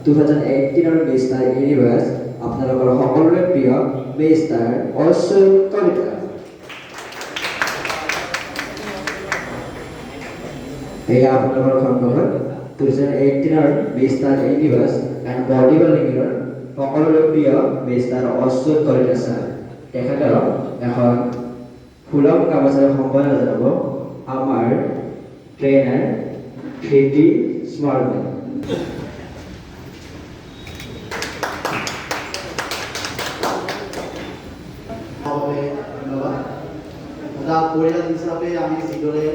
2018 mister universe আপোনালোকৰ সকলোৰে প্ৰিয় মিষ্টাৰ অচ্যুত কলিতা। এয়া আপোনালোকৰ সন্মুখত 2018 মিষ্টাৰ ইউনিভাৰ্ছ এণ্ড বডি বিল্ডিঙৰ সকলোৰে প্ৰিয় মিষ্টাৰ অচ্যুত কলিতা ছাৰ। তেখেতক এখন ফুলক গামোচাৰে সম্বৰ্ধনা জনাব আমাৰ ট্ৰেইনাৰ কৃতি স্মাৰ্ট। এটা পৰিয়াল হিচাপে আমি যিদৰে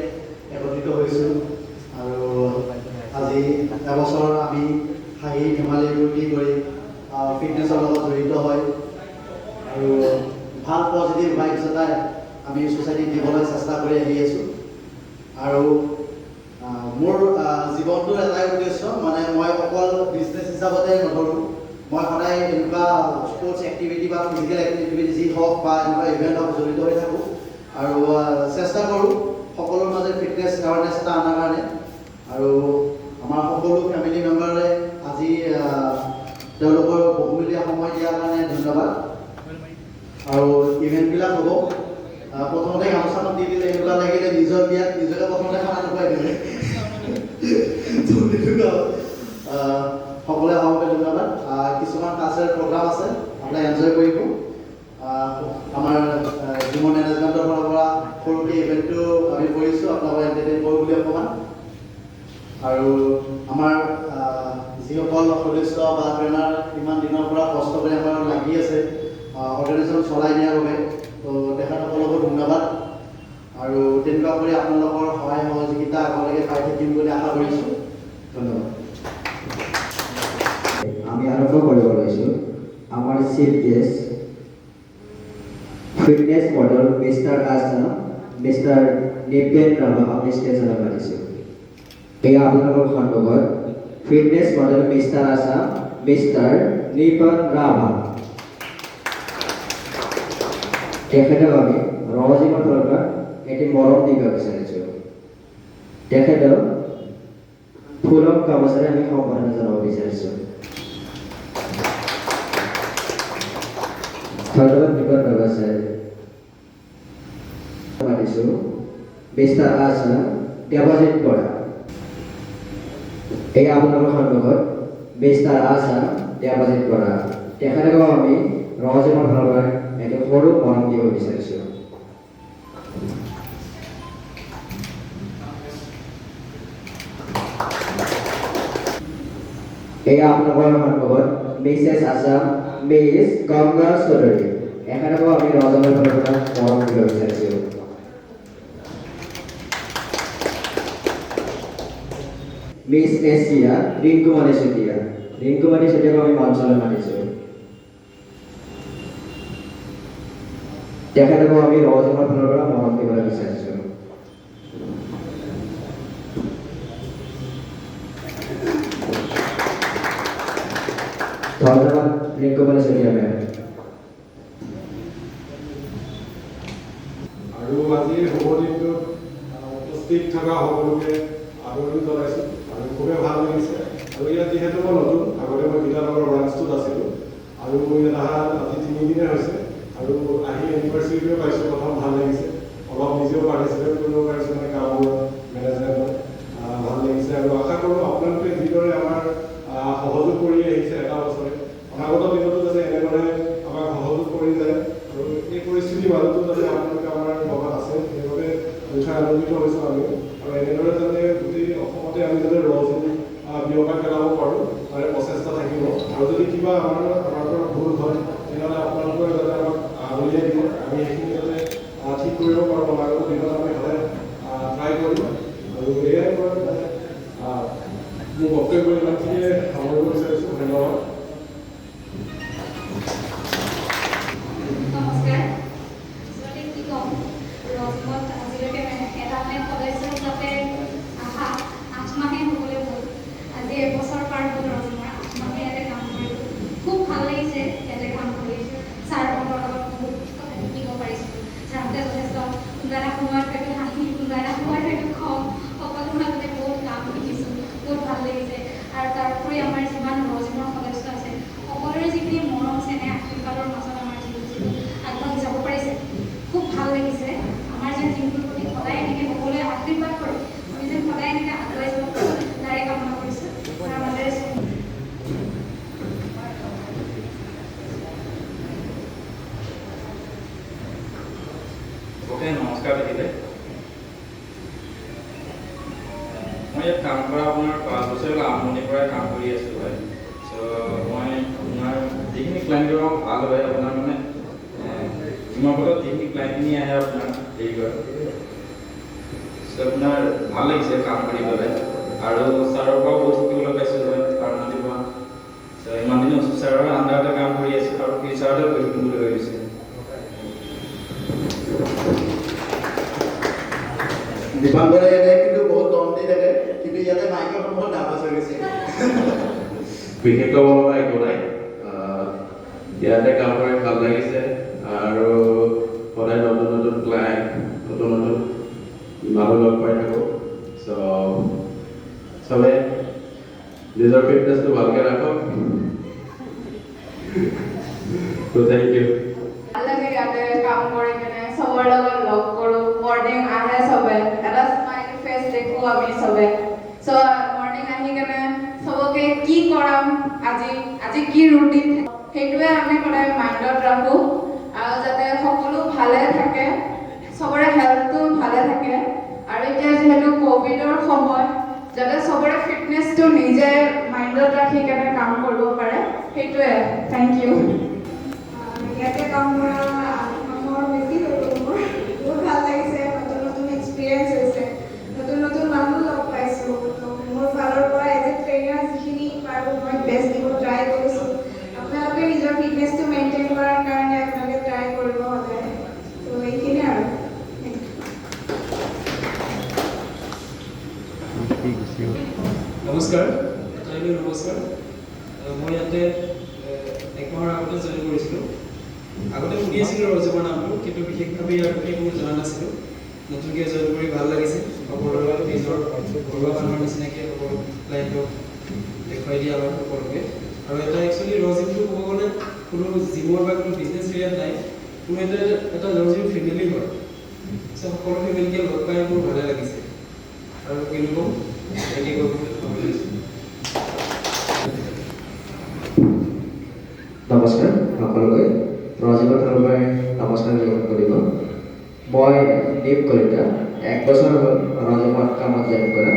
একত্ৰিত হৈছোঁ আৰু আজি এবছৰ আমি হাঁহি ধেমালি ফূৰ্তি কৰি ফিটনেছৰ লগত জড়িত হয় আৰু ভাল পজিটিভ ভাইবছ এটাই আমি ছ'চাইটিত দিবলৈ চেষ্টা কৰি আহি আছোঁ। আৰু মোৰ জীৱনটোৰ এটাই উদ্দেশ্য, মানে মই অকল বিজনেছ হিচাপতে নধৰোঁ, মই সদায় এনেকুৱা স্পৰ্টছ এক্টিভিটি বা ফিজিকেল এক্টিভিটি যি হওক বা এনেকুৱা ইভেণ্ট হওক জড়িত হৈ থাকোঁ আৰু চেষ্টা কৰোঁ সকলোৰ মাজত ফিটনেছ এৱাৰনেছ এটা অনাৰ কাৰণে। আৰু আমাৰ সকলো ফেমিলি মেম্বাৰে আজি তেওঁলোকৰ বহুমূলীয়া সময় দিয়াৰ কাৰণে ধন্যবাদ। আৰু ইভেণ্টবিলাক হ'ব প্ৰথমতে গামোচাখন দি দিলে এনেকুৱা লাগিলে নিজৰ বিয়াত নিজকে প্ৰথমতে খানা নোখোৱাই দিলে। সকলোৱে অহাৰ বাবে ধন্যবাদ। কিছুমান কালচাৰেল প্ৰগ্ৰাম আছে, আপোনালোকে এনজয় কৰিব। আমাৰ জিমৰ মেনেজমেণ্টৰ ফালৰ পৰা সৰুকৈ ইভেণ্টটো আমি কৰিছোঁ, আপোনালোকে এণ্টাৰটেইন কৰোঁ বুলি অকণমান। আৰু আমাৰ যিসকল সদস্য বা ট্ৰেইনাৰ ইমান দিনৰ পৰা কষ্ট কৰি আমাৰ লাগি আছে অৰ্গেনাইজেশ্যন চলাই নিয়াৰ বাবে, তো তেখেতসকলকো ধন্যবাদ। আৰু তেনেকুৱা কৰি আপোনালোকৰ সহায় সহযোগিতা আগলৈকে পাই থাকিম বুলি আশা কৰিছোঁ। ধন্যবাদ। আমি আৰম্ভ কৰিব লৈছোঁ আমাৰ chief guest fitness model mister Assam mister Nipen Rabha আমি ষ্টেজলৈ মাতিছোঁ। এয়া আপোনালোকৰ সন্মুখত fitness model mister Assam mister Nipen Rabha. তেখেতক আমি ৰজিমৰ ফালৰ পৰা এটি মৰম দিব বিচাৰিছোঁ। তেখেতক ফুলক গামোচাৰে আমি সম্বৰ্ধনা জনাব বিচাৰিছোঁ। ধন্যবাদ নিপেন ৰাভা ছাৰ। মাতিছোঁ মিষ্টাৰ আছাম দেৱজিৎ বৰা। এই আপোনালোকৰ সন্মুখত মিষ্টাৰ আছাম দেৱজিৎ বৰা। তেখেতক আমি ৰজিমৰ ফালৰ পৰা এটি সৰু মৰম দিব বিচাৰিছোঁ। এয়া আপোনালোকৰ সন্মুখত মিছেছ আছাম মিছ গংগা চৌধুৰী। এখেতকো আমি ৰজনৰ ফালৰ পৰা মৰম দিব বিচাৰিছোঁ। Miss Asia Rinkumoni Chetia. ৰিংকুমণি চেতিয়াক আমি মঞ্চলৈ মাতিছোঁ। তেখেতকো আমি ৰজনৰ ফালৰ পৰা মৰম দিবলৈ বিচাৰিছোঁ। ধন্যবাদ ৰিংকুমণি চেতিয়া মেম। আৰু আজি শুভ দিনটোত উপস্থিত থকা সকলোকে আদৰণি জনাইছোঁ আৰু খুবেই ভাল লাগিছে। আৰু ইয়াত যিহেতু মই নতুন, আগতে মই গীতানগৰ ব্ৰাঞ্চটোত আছিলোঁ আৰু ইয়াত অহা আজি 3 দিনে হৈছে আৰু আহি ইউনিভাৰ্চিটিও পাইছোঁ। প্ৰথম ভাল লাগিছে, অলপ নিজেও পাৰ্টিচিপেট কৰিব পাৰিছোঁ মানে কামবোৰ মেনেজমেণ্টত ভাল লাগিছে। আৰু আশা কৰোঁ আপোনালোকে যিদৰে আমাৰ সহযোগ কৰি আহিছে এটা বছৰে, অনাগত দিনতো যাতে এনেদৰে আমাক সহযোগ কৰি যায় আৰু এই পৰিস্থিতিৰ মাজতো যাতে আপোনালোকে আমাৰ লগত আছে, সেইবাবে নিশ্চয় আনন্দিত হৈছোঁ আমিও। আৰু এনেদৰে যাতে গোটেই অসমতে আমি যাতে ৰজনী বিয়পাই পেলাব পাৰোঁ তাৰে প্ৰচেষ্টা থাকিব। আৰু যদি কিবা আমাৰ পৰা ভুল হয় তেনেহ'লে আপোনালোকে যাতে আমাক উলিয়াই দিয়ে, আমি সেইখিনি যাতে ঠিক কৰিব পাৰোঁ। অনাগত দিনত আমি সদায় ট্ৰাই কৰিম। আৰু এয়াই মই মোৰ বক্তব্য ইমানখিনিয়ে সামৰিব বিচাৰিছোঁ। ধন্যবাদ। নমস্কাৰ। কি ক'ম, ৰজমত আজিলৈকে এটা সদস্য হিচাপে আহা 8 মাহে হ'বলৈ হ'ল। আজি এবছৰ পাৰ হ'ল ৰজমৰ, 8 মাহে ইয়াতে কাম কৰিলোঁ। খুব ভাল লাগিছে ইয়াতে কাম কৰি। ছাৰহঁতৰ লগত বহুত কথা শিকিব পাৰিছোঁ। ছাৰহঁতে যথেষ্ট কিবা এটা সময়ত ইয়াত কাম কৰা আপোনাৰ 5 বছৰ আৰম্ভণিৰ পৰাই কাম কৰি আছোঁ হয়। চ' মই আপোনাৰ যিখিনি ক্লাইণ্টৰ ভাল হয় আপোনাৰ মানে তোমাৰ পৰা যিখিনি ক্লাইণ্টখিনি আহে আপোনাৰ হেৰি কৰে। চ' আপোনাৰ ভাল লাগিছে কাম কৰি পেলাই আৰু ছাৰৰ পৰাও বহুত শিকিবলৈ পাইছোঁ হয় আৰম্ভণিৰ পৰা। চ' ইমান দিনে ছাৰৰ আণ্ডাৰতে কাম কৰি আছোঁ আৰু ফিউচাৰতে কৰি থাকিম বুলি ভাবিছোঁ। দীপাংকৰে ইয়াতে কিন্তু বহুত দম দি থাকে, কিন্তু ইয়াতে মাইকৰ বহুত নাৰ্ভাছ হৈ গৈছে। বিশেষ ক'ব লগা একো নাই। ইয়াতে কাম কৰি ভাল লাগিছে আৰু সদায় নতুন নতুন ক্লাইণ্ট, নতুন নতুন মানুহ লগ পাই থাকোঁ। চ' চবে নিজৰ ফিটনেছটো ভালকৈ ৰাখক। ত' থেংক ইউ। ভাল লাগে ইয়াতে কাম কৰি কেনে চবৰ লগত লগ কৰোঁ। মৰ্ণিং আহে চবে, এটা স্মাইল ফেচ দেখোঁ আমি চবে। চ' মৰ্ণিং আহি কেনে চবকে কি কৰাম, আজি কি ৰুটিন, সেইটোৱে আমি সদায় মাইণ্ডত ৰাখোঁ আৰু যাতে সকলো ভালে থাকে, চবৰে হেল্থটো ভালে থাকে। আৰু এতিয়া যিহেতু ক'ভিডৰ সময়, যাতে চবৰে ফিটনেছটো নিজে মাইণ্ডত ৰাখি কেনে কাম কৰিব পাৰে, সেইটোৱে। Thank you. ইয়াতে কাম কৰা মোৰ বেছি হৈ গ'ল, মোৰ বহুত ভাল লাগিছে। নতুন নতুন এক্সপিৰিয়েঞ্চ হৈছে, নতুন নতুন মানুহ লগ পাইছোঁ। তো মোৰ ফালৰ পৰা এজ এ ট্ৰেইনাৰ যিখিনি পাৰোঁ মই বেষ্ট দিব ট্ৰাই কৰিছোঁ। আপোনালোকে নিজৰ ফিটনেছটো মেইনটেইন কৰাৰ কাৰণে আপোনালোকে ট্ৰাই কৰিব সদায়। তো এইখিনি আৰু নমস্কাৰ, নমস্কাৰ। মই ইয়াতে এক মাহৰ আগতে জইন কৰিছিলোঁ। আগতে শুনি আছিলোঁ ৰজমৰ নামটো, কিন্তু বিশেষভাৱে ইয়াৰ বিষয়ে মই জনা নাছিলোঁ। নতুনকৈ জইন কৰি ভাল লাগিছে। সকলোৰে নিজৰ ঘৰুৱা মানুহৰ নিচিনাকৈ সকলো ক্লাইণ্টক দেখুৱাই দিয়া হয় সকলোকে। আৰু এটা একচুৱেলি ৰজিমটো ক'ব গ'লে কোনো জিমৰ বা কোনো বিজনেছ এৰিয়াত নাই, কোনো এটা ৰজিম ফেমিলি হয়। চ' সকলো ফেমিলিকে লগ পাই মোৰ ভালে লাগিছে আৰু কিনো ক'ম, এনেকৈ কৈ ভাবি লৈছোঁ। নমস্কাৰ সকলোকে, ৰজিমৰ ফালৰ পৰাই নমস্কাৰ জ্ঞাপন কৰিব। মই দীপ কলিতা, 1 বছৰ হ'ল ৰজিমত কামত জইন কৰা।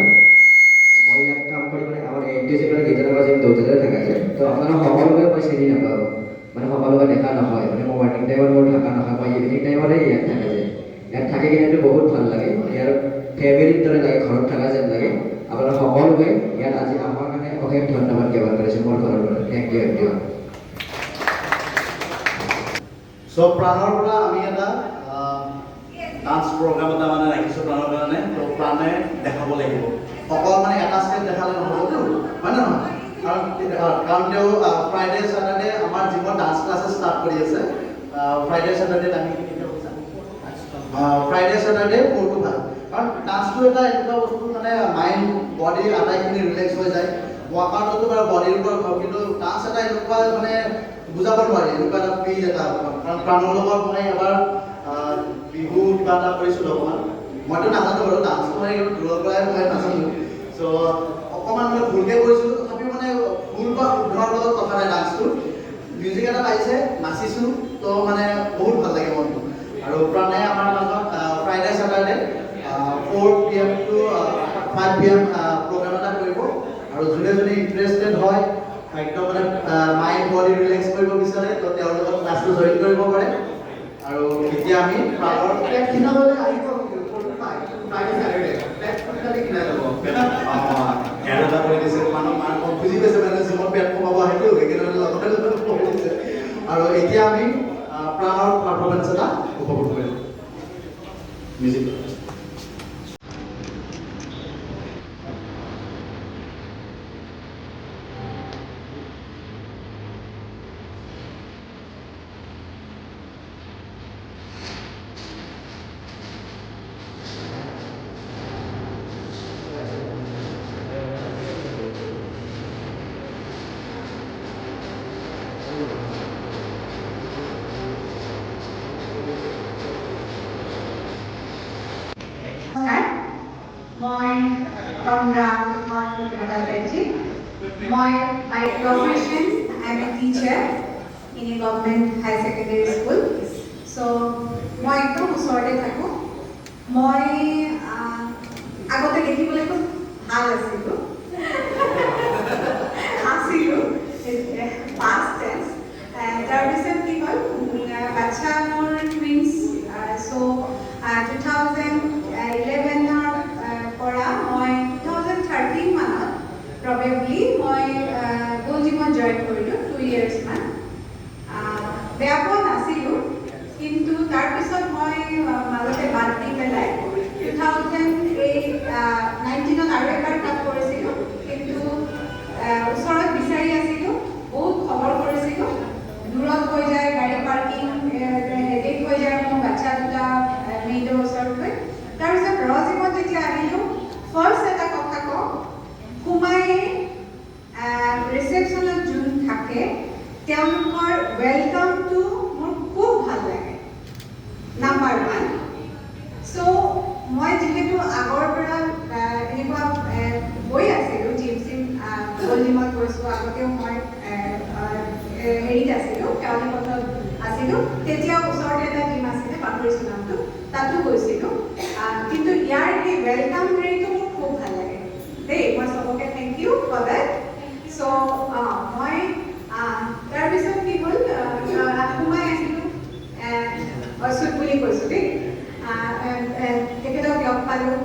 মই ইয়াত কাম কৰি মানে আমাৰ এইটো যে মানে গীতানগৰ জিম দৌতাতে থকা যায়। তো আপোনালোক সকলোকে মই চিনি নাপাওঁ, মানে সকলোকে দেখা নহয়। মানে মই মৰ্ণিং টাইমত মোৰ থকা নহয়, মই ইভিনিং টাইমতে ইয়াত থকা যায়। ইয়াত থাকি কিনে বহুত ভাল লাগে, ইয়াৰ ফেমিলিৰ দৰে লাগে, ঘৰত থকা যেন লাগে। আপোনালোক সকলোকে ইয়াত আজি আমাৰ কাৰণে অশেষ ধন্যবাদ জ্ঞাপন কৰিছোঁ মোৰ ফালৰ পৰা। Thank you everyone. চ' প্ৰাণৰ পৰা আমি এটা ডান্স প্ৰগ্ৰাম এটা মানে ৰাখিছোঁ প্ৰাণৰ কাৰণে। তো প্ৰাণে দেখাব লাগিব, অকল মানে এটা ষ্টেপ দেখালে নহ'বতো, হয় নে নহয়? কাৰণ তেওঁ ফ্ৰাইডে ছেটাৰডে আমাৰ জিমত ডান্স ক্লাছেছ ষ্টাৰ্ট কৰি আছে। ফ্ৰাইডে ছেটাৰডে আমি ফ্ৰাইডে ছেটাৰডে 4 to 5। কাৰণ ডান্সটো এটা এনেকুৱা বস্তু মানে মাইণ্ড বডি আটাইখিনি ৰিলেক্স হৈ যায়। ৱাৰ্কআউটতো বাৰু বডিৰ ওপৰত হয়, কিন্তু ডান্স এটা এনেকুৱা মানে বুজাব নোৱাৰি, এনেকুৱা এটা ফিল এটা। কাৰণ প্ৰাণৰ লগত মই এবাৰ বিহু কিবা এটা কৰিছিলোঁ অকণমান। মইতো নাজানো বাৰু ডান্সটো মানে দূৰৰ পৰাই মই নাজানো। চ' অকণমান মই ভুলকৈ কৰিছিলোঁ, তথাপিও মানে ভুল বা শুদ্ধৰ লগত কথা নাই। ডান্সটো মিউজিক এটা পাইছে, নাচিছোঁ, তো মানে বহুত ভাল লাগে মনটো। আৰু প্ৰাণে আমাৰ মাজত Friday Saturday 4 PM to 5 PM programme এটা কৰিব। আৰু যোনে যোনে ইণ্টাৰেষ্টেড হয়, একদম মানে মাইণ্ড বডি ৰিলেক্স কৰিব বিচাৰে, তো তেওঁৰ লগত ক্লাছটো জইন কৰিব পাৰে। আৰু এতিয়া আমি প্ৰাণৰ কিনাবলৈ আহিব ফ্ৰাইডে ছেটাৰডে কিনা যাব এড এটা কৰি দিছে। মানুহ বুজি পাইছে মানে জিমত পেট কমাব সেইটো সেইকাৰণে লগতে কৰি দিছে। আৰু এতিয়া আমি প্ৰাণৰ পাৰফৰ্মেঞ্চ এটা উপভোগ কৰিম। মিউজিক মই সংগ্ৰাম বেনাৰ্জী। মই my profession I'm a teacher in a government high secondary school. So মই একদম ওচৰতে থাকোঁ। মই আগতে দেখিবলৈ খুব ভাল আছিলোঁ past tense. তাৰপিছত কি হ'ল বাচ্ছা মোৰ টুইনছ চ' 2011ৰ পৰা মই 2013 মানত প্ৰবেবলি মই গ'ল্ড জিমত জইন কৰিলোঁ 2 years মান বেয়া পোৱা নাছিলোঁ কিন্তু তাৰপিছত মই মাজতে বাদ দি পেলাই 2019ত আৰু এবাৰ তাত কৰিছিলোঁ কিন্তু ওচৰত বিচাৰি আছিলোঁ বহুত খবৰ কৰিছিলোঁ দূৰত হৈ যায় গাড়ী পাৰ্কিং হেডেক হৈ যায় মোৰ বাচ্ছা দুটা মেইডৰ ওচৰত হৈ তাৰপিছত ৰজিমত যেতিয়া আহিলোঁ ফাৰ্ষ্ট এটা কথা কওঁ সোমায়ে ৰিচেপশ্যনত যোন থাকে তেওঁলোকৰ ৱেলকামটো মোৰ খুব ভাল লাগে নাম্বাৰ 1 চ' মই যিহেতু আগৰ পৰা এনেকুৱা গৈ আছিলোঁ জিম গ'ল্ড জিমত গৈছোঁ আগতেও মই হেৰিত আছিলোঁ কাউনী পথত আছিলোঁ তেতিয়া ওচৰতে এটা জিম আছিলে পাহৰিছোঁ নামটো তাতো গৈছিলোঁ কিন্তু ইয়াৰ এই ৱেলকাম হেৰিটো মোৰ খুব ভাল লাগে দেই মই চবকে থেংক ইউ ফৰ দেট চ' মই তাৰপিছত কি হ'ল সোমাই আহিলোঁ অচ্যুত বুলি কৈছোঁ দেই তেখেতক লগ পালোঁ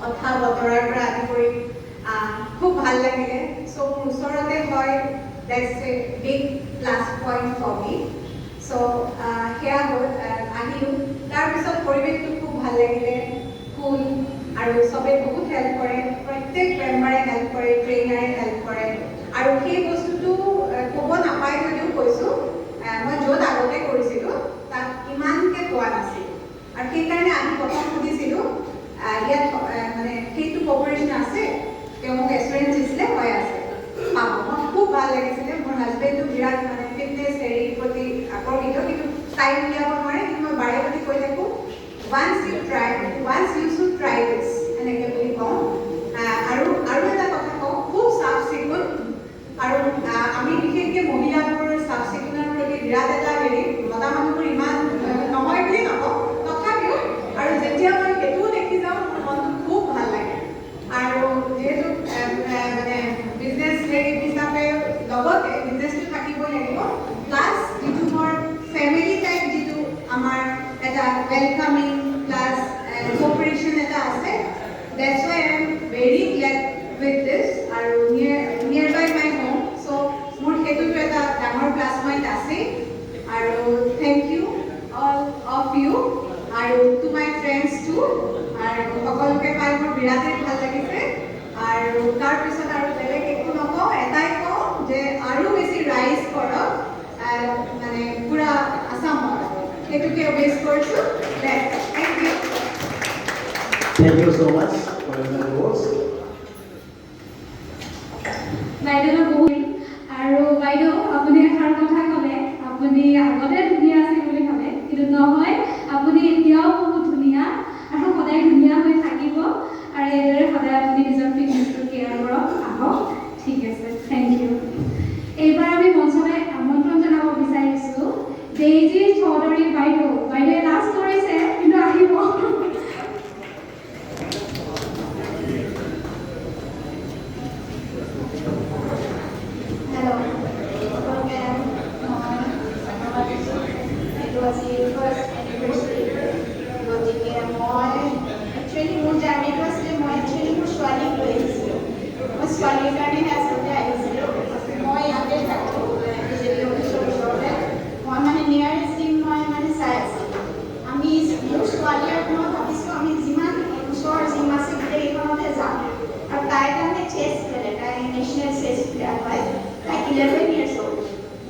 কথা বতৰাৰ পৰা আদি কৰি খুব ভাল লাগিলে চ' মোৰ ওচৰতে হয় that's a big plus point for me চ' সেয়া হ'ল আহিলোঁ তাৰপিছত পৰিৱেশটো খুব ভাল লাগিলে ফুল আৰু চবে বহুত হেল্প কৰে প্ৰত্যেক মেম্বাৰে হেল্প কৰে ট্ৰেইনাৰে হেল্প কৰে আৰু সেই বস্তুটো ক'ব নাপায় যদিও কৈছোঁ মই য'ত আগতে কৰিছিলোঁ তাত ইমানকৈ পোৱা নাছিলোঁ আৰু সেইকাৰণে আমি প্ৰথম সুধিছিলোঁ ইয়াত মানে সেইটো কপাৰেশ্যন আছে তেওঁ মোক এছুৰেঞ্চ দিছিলে হৈ আছে পাব মই খুব ভাল লাগিছিলে মোৰ হাজবেণ্ডটো বিৰাট মানে ফিটনেছ হেৰিৰ প্ৰতি আকৰ্ষিত কিন্তু টাইম উলিয়াব নোৱাৰে কিন্তু মই বাৰে প্ৰতি কৈ থাকোঁ once you should try this এনেকৈ বুলি কওঁ আৰু এটা কথা কওঁ খুব চাফ চিকুণ আৰু আমি বিশেষকৈ মহিলাবোৰ চাফ চিকুণৰ প্ৰতি বিৰাট এটা হেৰি মতা মানুহবোৰ ইমান নহয় বুলি নকওঁ তথাপিও আৰু যেতিয়া মই সেইটোও দেখি যাওঁ মোৰ মনটো খুব ভাল লাগে আৰু যিহেতু মানে বিজনেছ হেৰি হিচাপে লগতে বিজনেছটো থাকিবই লাগিব প্লাছ যিটো মোৰ ফেমিলি টাইপ যিটো আমাৰ এটা ৱেলকামিং প্লাছ কোঅপাৰেশ্যন এটা আছে that's why I am very glad with this আৰু nearby my home so মোৰ সেইটোতো এটা ডাঙৰ প্লাছ পইণ্ট আছে আৰু thank you all of you আৰু টু মাই ফ্ৰেণ্ডছ টু আৰু সকলোকে পাই মোৰ বিৰাটেই ভাল লাগিছে আৰু তাৰপিছত আৰু বেলেগ একো নকওঁ এটাই কওঁ যে আৰু বেছি ৰাইজ কৰক মানে পুৰা আছামত সেইটোকে উইছ কৰিছোঁ thank you Thank you so much for your words. বাইদেউ বহুত আৰু বাইদেউ আপুনি এষাৰ কথা ক'লে আপুনি আগতে ধুনীয়া আছিল বুলি ভাবে কিন্তু নহয় আপুনি এতিয়াও বহুত ধুনীয়া আৰু সদায় ধুনীয়া হৈ থাকিব আৰু এইদৰে সদায় আপুনি নিজৰ ফিটনেছটো কেয়াৰ কৰক আহক ঠিক আছে থেংক ইউ এইবাৰ আমি মঞ্চলৈ আমন্ত্ৰণ জনাব বিচাৰিছোঁ ডেইজি চৌধুৰী বাইদেৱে লাষ্ট কৰিছে কিন্তু আহিব ছোৱালীৰ কাৰণে আচলতে আহিছিলোঁ মই ইয়াতে থাকোঁ ওচৰতে মই মানে নিয়াৰেষ্ট জিম মই মানে চাই আছিলোঁ আমি মোৰ ছোৱালী আৰু মই ভাবিছোঁ আমি যিমান ওচৰৰ জিম আছে গোটেইকেইখনতে যাম আৰু তাইৰ কাৰণে চেছ খেলে তাই নেশ্যনেল চেছ প্লেয়াৰ হয় তাই 11 years old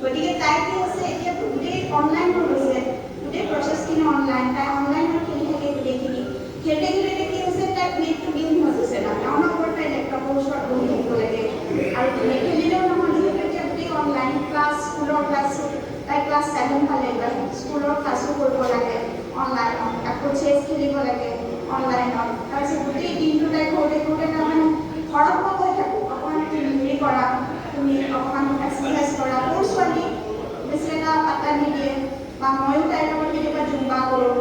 গতিকে তাই কি হৈছে এতিয়া গোটেই অনলাইন হৈ গৈছে গোটেই প্ৰচেছখিনি অনলাইন তাই অনলাইনত খেলি থাকে গোটেইখিনি খেলতে খেলতে কি হৈছে তাই ৱেটটো গেইন হৈ গৈছে তাৰমানে অনবৰত তাই লেপটপৰ ওচৰত বহি থাকিব লাগে আৰু নেখেলিলেও নহয় যিহেতু এতিয়া গোটেই অনলাইন ক্লাছ স্কুলৰ ক্লাছো তাই ক্লাছ 7 পালে এইবাৰ স্কুলৰ ক্লাছো কৰিব লাগে অনলাইনত আকৌ চেছ খেলিব লাগে অনলাইনত তাৰপিছত গোটেই দিনটো তাই ঘৰতে তাৰমানে ঘৰত মই গৈ থাকোঁ অকণমান হেৰি কৰা তুমি অকণমান এক্সাৰচাইজ কৰা মোৰ ছোৱালী বেছি এটা পাত্তা নিদিয়ে বা ময়ো তাইৰ লগত কেতিয়াবা জুম্বা কৰোঁ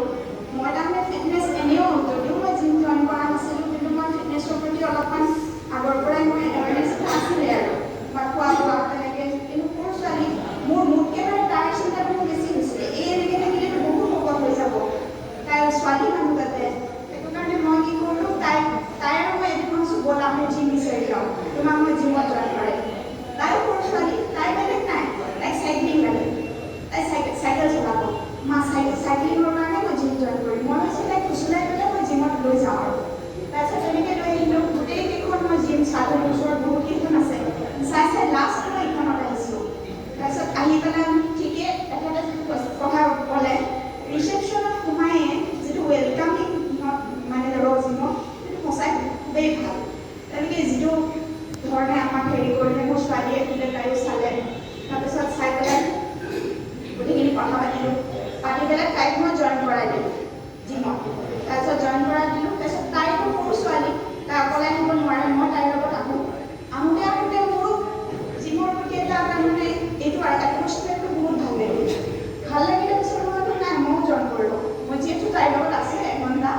মই তাৰমানে ফিটনেছ এনেও যদিও মই জিম জইন কৰা নাছিলোঁ কিন্তু মই ফিটনেছৰ প্ৰতি অলপমান আহি পেলাই আমি ঠিকেই একেটা কথা ক'লে ৰিচেপশ্যনত সোমায়ে যিটো ৱেলকামিং মানে ৰজিমক সেইটো সঁচাই খুবেই ভাল। তেওঁলোকে যিটো ধৰণে আমাক হেৰি কৰিলে, মোৰ ছোৱালীয়ে দিলে, তাইও চালে, তাৰপিছত চাই পেলাই গোটেইখিনি কথা পাতিলোঁ, পাতি পেলাই তাইক মই জইন কৰাই দিলোঁ জিমত। তাৰপিছত জইন কৰাই দিলোঁ, তাৰপিছত তাইতো সৰু ছোৱালী, তাই অকলে আহিব নোৱাৰে, মই তাইৰ লগত আহোঁ। আহোঁতে মোৰ জিমৰ প্ৰতি এটা তাৰমানে এইটো এটমছফিয়াৰটো বহুত ভাল লাগিলে। ভাল লাগিলে পিছত মই নাই ময়ো জইন কৰিলোঁ। মই যিহেতু তাইৰ লগত আছে এঘণ্টা,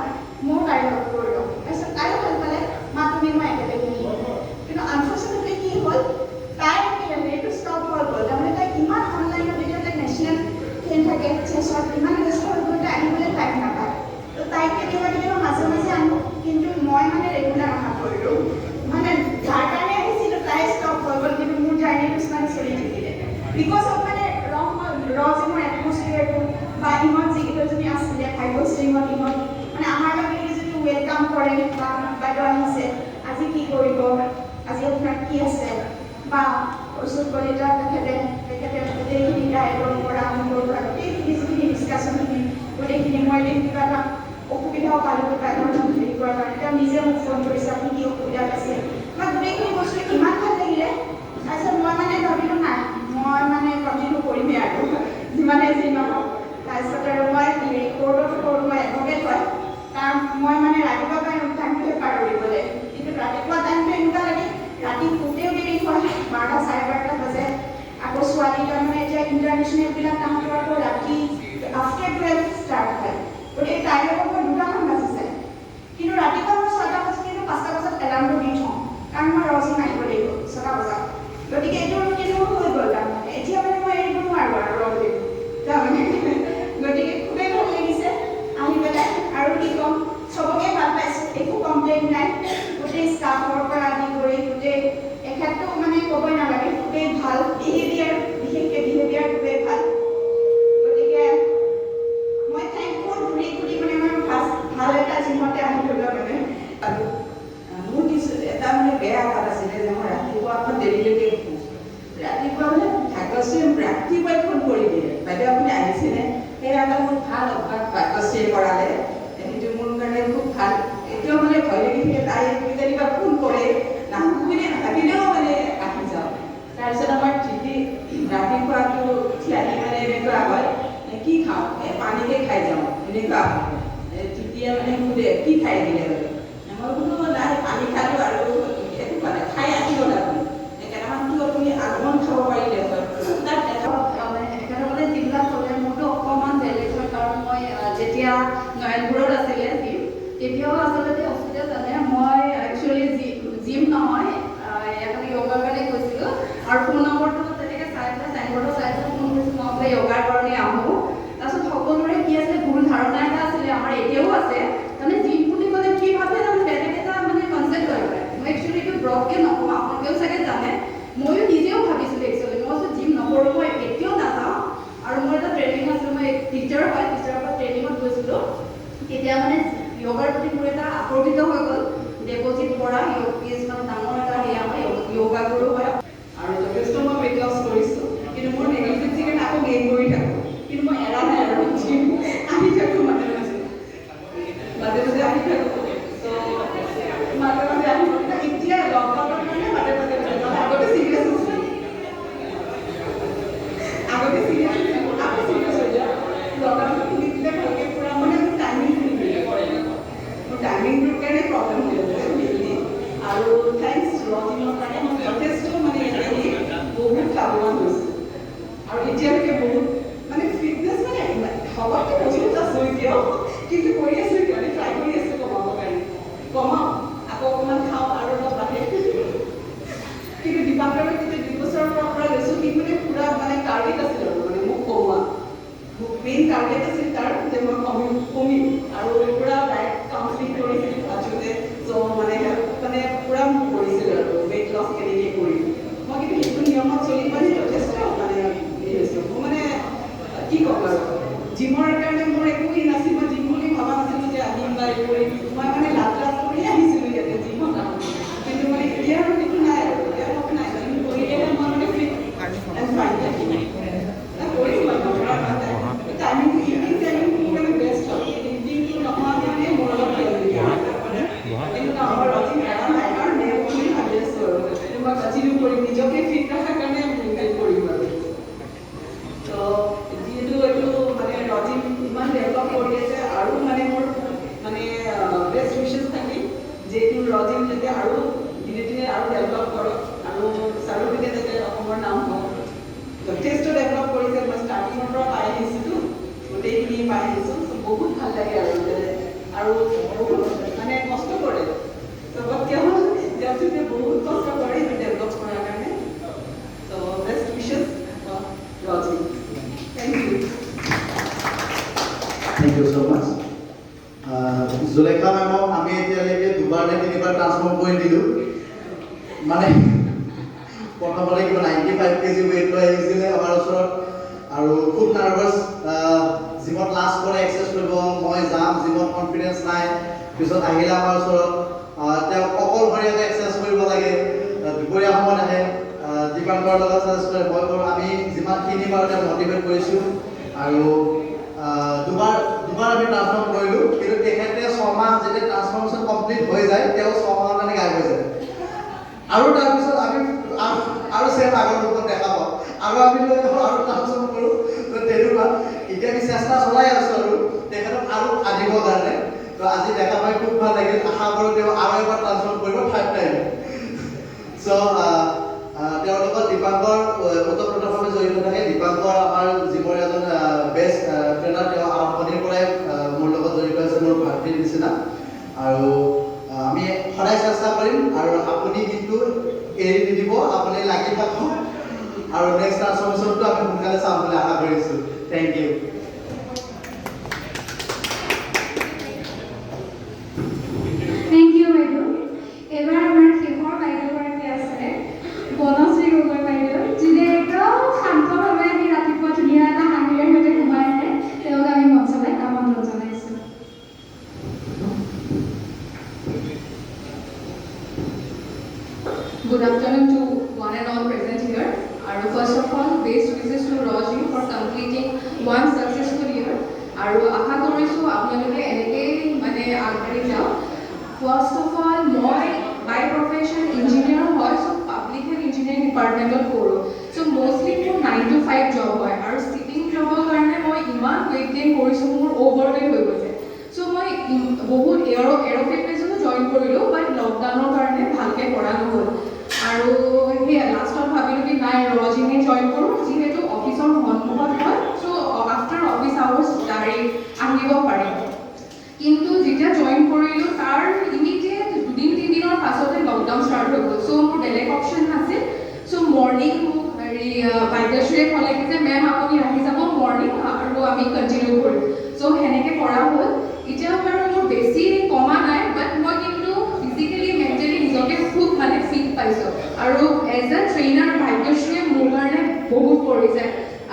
ময়ো তাইৰ লগত কৰিলোঁ। তাৰপিছত তাইও ভাল পালে, মা তুমি মই একেলগে নিম। কিন্তু আনফৰ্চুনেটলি কি হ'ল, তাইৰ হেৰিটো ষ্টপ হৈ গ'ল। তাৰমানে তাই ইমান অনলাইনত এতিয়া তাই নেশ্যনেল খেল থাকে চেছত, ইমান ব্যস্ত হৈ গ'ল, তাই আহিবলৈ টাইম নাপায়। তো তাইক কেতিয়াবা মাজে মাজে আনো, কিন্তু মই মানে ৰেগুলাৰ অহা কৰিলোঁ। মানে যাৰ কাৰণে আহিছিলোঁ তাই ষ্টপ হৈ গ'ল, কিন্তু মোৰ জাৰ্ণিটো মানে চলি থাকিলে। বিকজ অফ মানে ৰজিমৰ এটমছফিয়াৰটো বা ইহঁত যিকেইজনী আছিলে ভাগ্যশ্ৰীহঁত, ইহঁত মানে আমাৰ লগত যিটো ৱেলকাম কৰে বা বাইদেউ আহিছে, আজি কি কৰিব, আজি আপোনাৰ কি আছে, বা অচুত কলিতা তেখেতে গোটেইখিনি ডায়েটৰ পৰা আৰম্ভ কৰা গোটেইখিনি যিখিনি ডিছকাশ্যনখিনি গোটেইখিনি মই এদিন কিবা এটা অসুবিধাও পালোঁ বাইদেউৰ হেৰি কৰাৰ কাৰণে, তেওঁ নিজে মোক ফোন কৰিছে আপুনি কি অসুবিধা পাইছে, বা গোটেইখিনি বস্তু ইমান ভাল লাগিলে। তাৰপিছত মই মানে ভাবিলোঁ নাই মই মানে কণ্টিনিউ কৰিমেই আৰু যিমানে যি নহওক। তাৰপিছত আৰু মই হেৰি কোৰ্টতো কৰোঁ, মই এডভকেট হয়, কাৰণ মই মানে ৰাতিপুৱা টাইমটোহে পাৰোঁ দিবলৈ, কিন্তু ৰাতিপুৱা টাইমটো এনেকুৱা লাগে ৰাতি শুতেও দেৰি হয়, 12টা 12:30 বাজে। আকৌ ছোৱালী তাৰমানে এতিয়া ইণ্টাৰনেশ্যনেলবিলাক তাহাঁতৰ আকৌ ৰাতি আফটাৰ 12 ষ্টাৰ্ট হয়, গতিকে তাইৰ লগত মই 2টামান বাজি যায়। কিন্তু ৰাতিপুৱা মই 6টা বজাত, কিন্তু 5টা বজাত এলাৰ্মটো দি থওঁ, কাৰণ মই ৰজিম আহিব লাগিব 6টা বজাত। গতিকে এইটো ৰুটিন মোৰ হৈ গ'ল তাৰমানে, এতিয়া মানে মই এৰিব নোৱাৰোঁ আৰু ৰজিম তাৰমানে। গতিকে খুবেই ভাল লাগিছে আহি পেলাই, আৰু কি ক'ম, চবকে ভাল পাইছোঁ, একো কমপ্লেইন নাই। গোটেই ষ্টাফৰ পৰা আদি কৰি গোটেই এখেতটো মানে ক'বই নালাগে, খুবেই ভাল বিহেভিয়াৰ, বিশেষকৈ বিহেভিয়াৰ খুবেই ভাল। গতিকে মই থেংকফুল ঘূৰি মানে মই ভাল এটা জিমতে আহিলোঁ মানে। আৰু মোৰ কিছু এটা মানে বেয়া হাত আছিলে যে মই ৰাতিপুৱা অকণ দেৰিলৈকে শুওঁ। ৰাতিপুৱা মানে ভাগ্যশ্ৰীয়ে ৰাতিপুৱাই ফোন কৰি দিয়ে, বাইদেউ আপুনি আহিছেনে? সেয়া এটা মোৰ ভাল অভ্যাস ভাগ্যশ্ৰীয়ে কৰালে, সেইটো মোৰ কাৰণে খুব ভাল। এতিয়াও মানে ভয় লাগি থাকে, তাই কেতিয়াবা ফোন কৰে, নাথাকিলেও মানে আহি যাওঁ। তাৰপিছত আমাৰ ৰাতিপুৱাটো উঠি আহি মানে এনেকুৱা হয়, কি খাওঁ, পানীকে খাই যাওঁ, এনেকুৱা হয়। তেতিয়া মানে সোধে কি খাই দিলে, মই বোলো নাই পানী খালোঁ আৰু একো মানে খাই আহি গ'ল আপুনি, কেইটামানটো আপুনি আগমন খাব পাৰিলে হয়। তাত একেলগতে যিবিলাক হ'লে মোৰতো অকণমান বেলেগ হয়, কাৰণ মই যেতিয়া নয়নপুৰত কিন্তু আমাৰ ৰজিং এৰা নাই কাৰণে বুলি ভাবি আছোঁ আৰু মই কণ্টিনিউ কৰিম নিজকে ফিট ৰখাৰ কাৰণে মেইনটেইন কৰিম আৰু তো যিহেতু এইটো মানে ৰজিং ইমান ডেভেলপ কৰি আছে আৰু মানে মোৰ মানে বেষ্ট উইচেছ থাকিল যিহেতু ৰজিং যাতে আৰু দিনে দিনে আৰু ডেভেলপ কৰক আৰু চাৰিওপিনে যাতে অসমৰ নাম হওক যথেষ্ট ডেভেলপ কৰিছে মই ষ্টাৰ্টিঙৰ পৰা পাই আহিছোঁতো গোটেইখিনি পাই আহিছোঁ বহুত ভাল লাগে আৰু বহুত মানে কষ্ট কৰে চবতকৈ হ'ল তেওঁলোকে বহুত কষ্ট কৰে এইটো ডেভেলপ কৰাৰ কাৰণে তো বেষ্ট উইচেছ ৰজিং thank you Thank you so much. Zulekha মেমক আমি এতিয়ালৈকে দুবাৰ নে তিনিবাৰ ট্ৰান্সফৰ্ম কৰি দিলোঁ মানে প্ৰথমতে কিবা 95 কেজি ৱেইট লৈ আহিছিলে আমাৰ ওচৰত আৰু খুব নাৰ্ভাছ জিমত লাষ্ট কৰে এক্সাৰচাইজ কৰিব মই যাম জিমত কনফিডেঞ্চ নাই পিছত আহিলে আমাৰ ওচৰত তেওঁ অকলশৰীয়াকৈ এক্সাৰচাইজ কৰিব লাগে দুপৰীয়া সময়ত আহে দীপাংকৰ লগত এক্সাৰচাইজ কৰে মই কৰোঁ আমি যিমানখিনি পাৰোঁ তেওঁক মটিভেট কৰিছোঁ আৰু দুবাৰ আমি ট্ৰান্সফৰ্ম কৰিলোঁ কিন্তু তেখেতে 6 মাহ যেতিয়া ট্ৰান্সফৰ্মেশ্যন কমপ্লিট হৈ যায় তেওঁ 6 মাহৰ কাৰণে গায়ব হৈ যায় আৰু তাৰপিছত আমি আৰু চেম আগৰ ৰূপত দেখা পাওঁ আৰু আমি লৈ আৰু ট্ৰান্সফৰ্ম কৰোঁ তো তেনেকুৱা এতিয়া আমি চেষ্টা চলাই আছোঁ আৰু তেখেতক আৰু আনিবৰ কাৰণে তো আজি দেখা পাই খুব ভাল লাগিল আশা কৰোঁ তেওঁ আৰু এবাৰ ট্ৰান্সফৰ্ম কৰিব 3rd টাইম চ' তেওঁৰ লগত দীপাংকৰ ওতঃপ্ৰোতভাৱে জড়িত থাকে দীপাংকৰ আমাৰ জিমৰ এজন বেষ্ট ট্ৰেইনাৰ তেওঁ আৰম্ভণিৰ পৰাই মোৰ লগত জড়িত আছে মোৰ ভাতৃৰ নিচিনা আৰু আমি সদায় চেষ্টা কৰিম আৰু আপুনি কিন্তু এৰি নিদিব আপুনি লাগি থাকক আৰু নেক্সট ট্ৰান্সফৰ্মেশ্যনটো আমি সোনকালে চাম বুলি আশা কৰিছোঁ থেংক ইউ Thank you, বাইদেউ। এবাৰ আমাৰ শেষৰ বাইদেউগৰাকী আছে বনশ্ৰী গগৈ বাইদেউ যিয়ে একদম শান্তভাৱে আহি ৰাতিপুৱা ধুনীয়া এটা হাঁহিৰে সৈতে সোমাই আহে তেওঁক আমি মঞ্চলৈ আমন্ত্ৰণ জনাইছোঁ Good afternoon to one and all present here. First of all, best wishes to Roji for completing one successful year. আৰু আশা কৰিছোঁ আপোনালোকে এনেকেই মানে আগবাঢ়ি যাওক ফাৰ্ষ্ট অফ অল মই বাই প্ৰফেশ্যন ইঞ্জিনিয়াৰ হয় চ' পাব্লিক হেল্থ ইঞ্জিনিয়াৰিং ডিপাৰ্টমেণ্টত কৰোঁ চ' মষ্টলি মোৰ 9 to 5 জব হয় আৰু চিটিং জবৰ কাৰণে মই ইমান ৱেইট গেইন কৰিছোঁ মোৰ অভাৰৱেইট হৈ গৈছে চ' মই বহুত এৰ'ফিটনেছতো জইন কৰিলোঁ বাট লকডাউনৰ কাৰণে ভালকৈ কৰা নহ'ল আৰু সেয়া লাষ্টত ভাবিলোঁ কি নাই ৰজিমে জইন কৰোঁ যিহেতু অফিচৰ সন্মুখত হয় চ' আফটাৰ অফিচ আৱাৰ্ছ ডাইৰেক্ট আহিব পাৰিম কিন্তু যেতিয়া জইন কৰিলোঁ তাৰ ইমিডিয়েট 2-3 দিনৰ পাছতে লকডাউন ষ্টাৰ্ট হৈ গ'ল চ' মোৰ বেলেগ অপশ্যন নাছিল চ' মৰ্ণিং মোক হেৰি বাইদেউশ্ৰীয়ে ক'লে কি যে মেম আপুনি আহি যাব মৰ্ণিং আৰু আমি কণ্টিনিউ কৰিম চ' সেনেকৈ কৰা হ'ল এতিয়া বাৰু মোৰ বেছি কমা নাই বাট মই কিন্তু ফিজিকেলি মেণ্টেলি নিজকে খুব মানে ফিট পাইছোঁ আৰু এজ এ ট্ৰেইনাৰ বাইদেউশ্ৰীয়ে মোৰ কাৰণে বহুত কৰিছে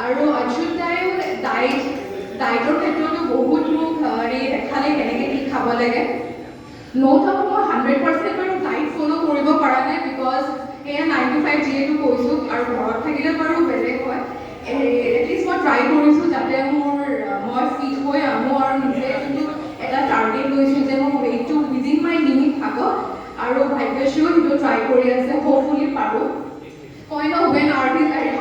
আৰু অচ্যুত দায়েও ডায়েটৰ ক্ষেত্ৰতো বহুত মোক হেৰি দেখালে কেনেকৈ কি খাব লাগে ন' ডাউট মই 100% বাৰু ডায়েট ফ'ল' কৰিব পৰা নাই বিকজ এয়া 9 to 5 যিহেতু কৈছোঁ আৰু ঘৰত থাকিলে বাৰু বেলেগ হয় এটলিষ্ট মই ট্ৰাই কৰিছোঁ যাতে মই ফিট হৈ আহোঁ আৰু নিজে কিন্তু এটা টাৰ্গেট লৈছোঁ যে মোৰ ৱেইটটো উইদিন মাই লিমিট থাকক আৰু ভাগ্যশ্ৰীও সেইটো ট্ৰাই কৰি আছে হ'পফুলি পাৰোঁ কয় ন when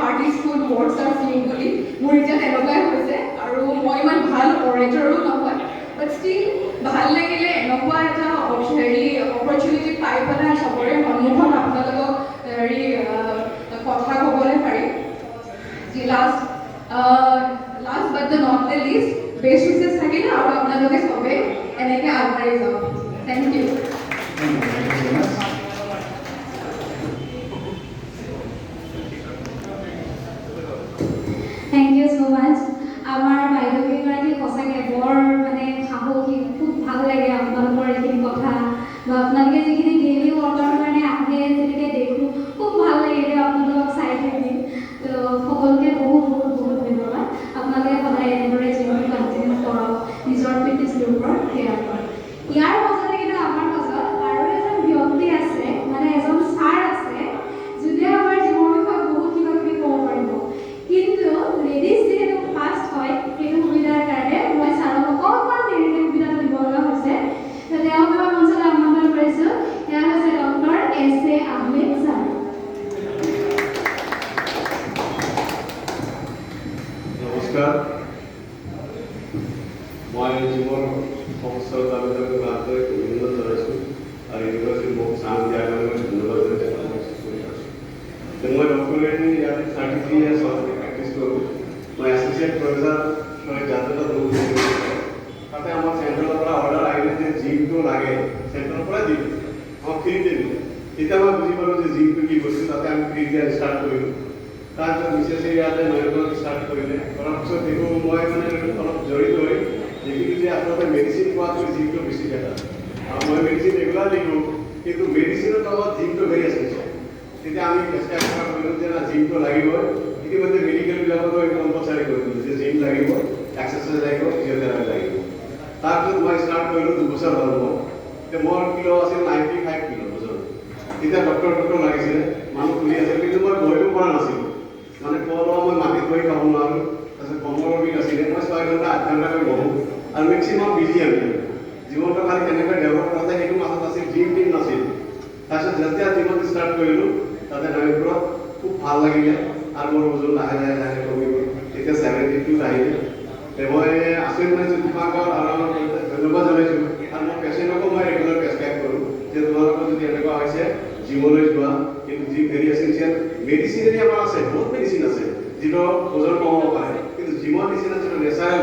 heart is full words are few বুলি মোৰ এতিয়া তেনেকুৱাই হৈছে আৰু মই ইমান ভাল অৰেটৰো নহয় বাট ষ্টিল ভাল লাগিলে এনেকুৱা এটা হেৰি অপৰচুনিটি পাই পেলাই চবৰে সন্মুখত আপোনালোকক হেৰি কথা ক'বলৈ পাৰিম last but the not the least best wishes থাকিলে আৰু আপোনালোকে চবেই এনেকৈ আগবাঢ়ি যাওক thank you Thank you so much. আমাৰ বাইদেউগৰাকী সঁচাকৈ বৰ মানে সাহসী খুব ভাল লাগে আপোনালোকৰ এইখিনি কথা বা আপোনালোকে যিখিনি ডেইলি ৱৰ্কৰ কাৰণে আহে যেনেকৈ দেখোঁ খুব ভাল লাগিলে আপোনালোকক চাই থাকি তো সকলোকে বহুত ধন্যবাদ আপোনালোকে সদায় এনেদৰে জীৱনটো কণ্টিনিউ কৰক নিজৰ ফিটনেছটোৰ ওপৰত কেয়াৰ কৰক ইয়াৰ মাজতে কিন্তু আমাৰ 33 years already practice কৰো মই এসোসিয়েট প্ৰফেসৰ মানে জাতীয় গ্ৰুপ তাতে আমাৰ সেন্ট্ৰাল পৰা অৰ্ডাৰ আইলে যে জিমটো লাগে সেন্ট্ৰাল পৰা দিম আমার ফ্রি দিম এটা মই বুঝি পালো যে জিমটো কি বস্তু তাতে আমি ফ্রি দিয়া স্টার্ট কৰিলো তাৰপিছত বিশেষ ইয়াতে নয়ন স্টাৰ্ট কৰিলে কৰাৰ পিছত দেখো মই মানে অলপ জড়িত হৈ দেখিলো যে আপোনালোকে মেডিচিন পোৱাটো জিমটো বেছি দেখা আৰু মই মেডিচিন ৰেগুলাৰ লিখো কিন্তু মেডিচিনৰ লগত জিমটো ভেৰি আছে তেতিয়া আমি চেষ্টা কৰিলো যে না জিমটো লাগিবই ইতিমধ্যে মেডিকেল বিলাকতো এইটো কম্পালসাৰি কৰি দিলে যে জিম লাগিব এক্সাৰসাইজ লাগিব ফিজিঅথেৰাপি লাগিব তাৰপিছত মই ষ্টাৰ্ট কৰিলো 2 বছৰ হ'ল মোৰ কিলো আছিল 95 কিলো ওজন তেতিয়া ডক্টৰ লাগিছিলে মানুহ খুলি আছিল কিন্তু মই বহিব পৰা নাছিলোঁ মানে পলৱা মই মাটিত বহি খাব নোৱাৰো তাৰপিছত কমৰৰ বিষ আছিলে মই 6 ঘণ্টা 8 ঘণ্টাকৈ বহোঁ আৰু মেক্সিমাম বিজি আমি জীৱনটো খালি কেনেকৈ ডেভেলপ কৰা যায় সেইটো মাজত আছিল জিম নাছিল তাৰপিছত যেতিয়া জিমত ষ্টাৰ্ট কৰিলোঁ তাতে নয়নপুৰত খুব ভাল লাগিলে আৰু মোৰ ওজন লাহে লাহে কমি গ'ল এতিয়া 72 আহিলে মই আচৰিত মানিছোঁ তোমাকৰ আৰু ধন্যবাদ জনাইছোঁ আৰু মই পেচেণ্টকো মই ৰেগুলাৰ প্ৰেছক্ৰাইব কৰোঁ যে তোমালোকৰ যদি এনেকুৱা হৈছে জিমলৈ যোৱা কিন্তু জিম ভেৰি এচেঞ্চিয়েল মেডিচিনেদি আমাৰ আছে বহুত মেডিচিন আছে যিটো ওজন কমাব পাৰে কিন্তু জিমৰ নিচিনা যিটো নেচাৰেল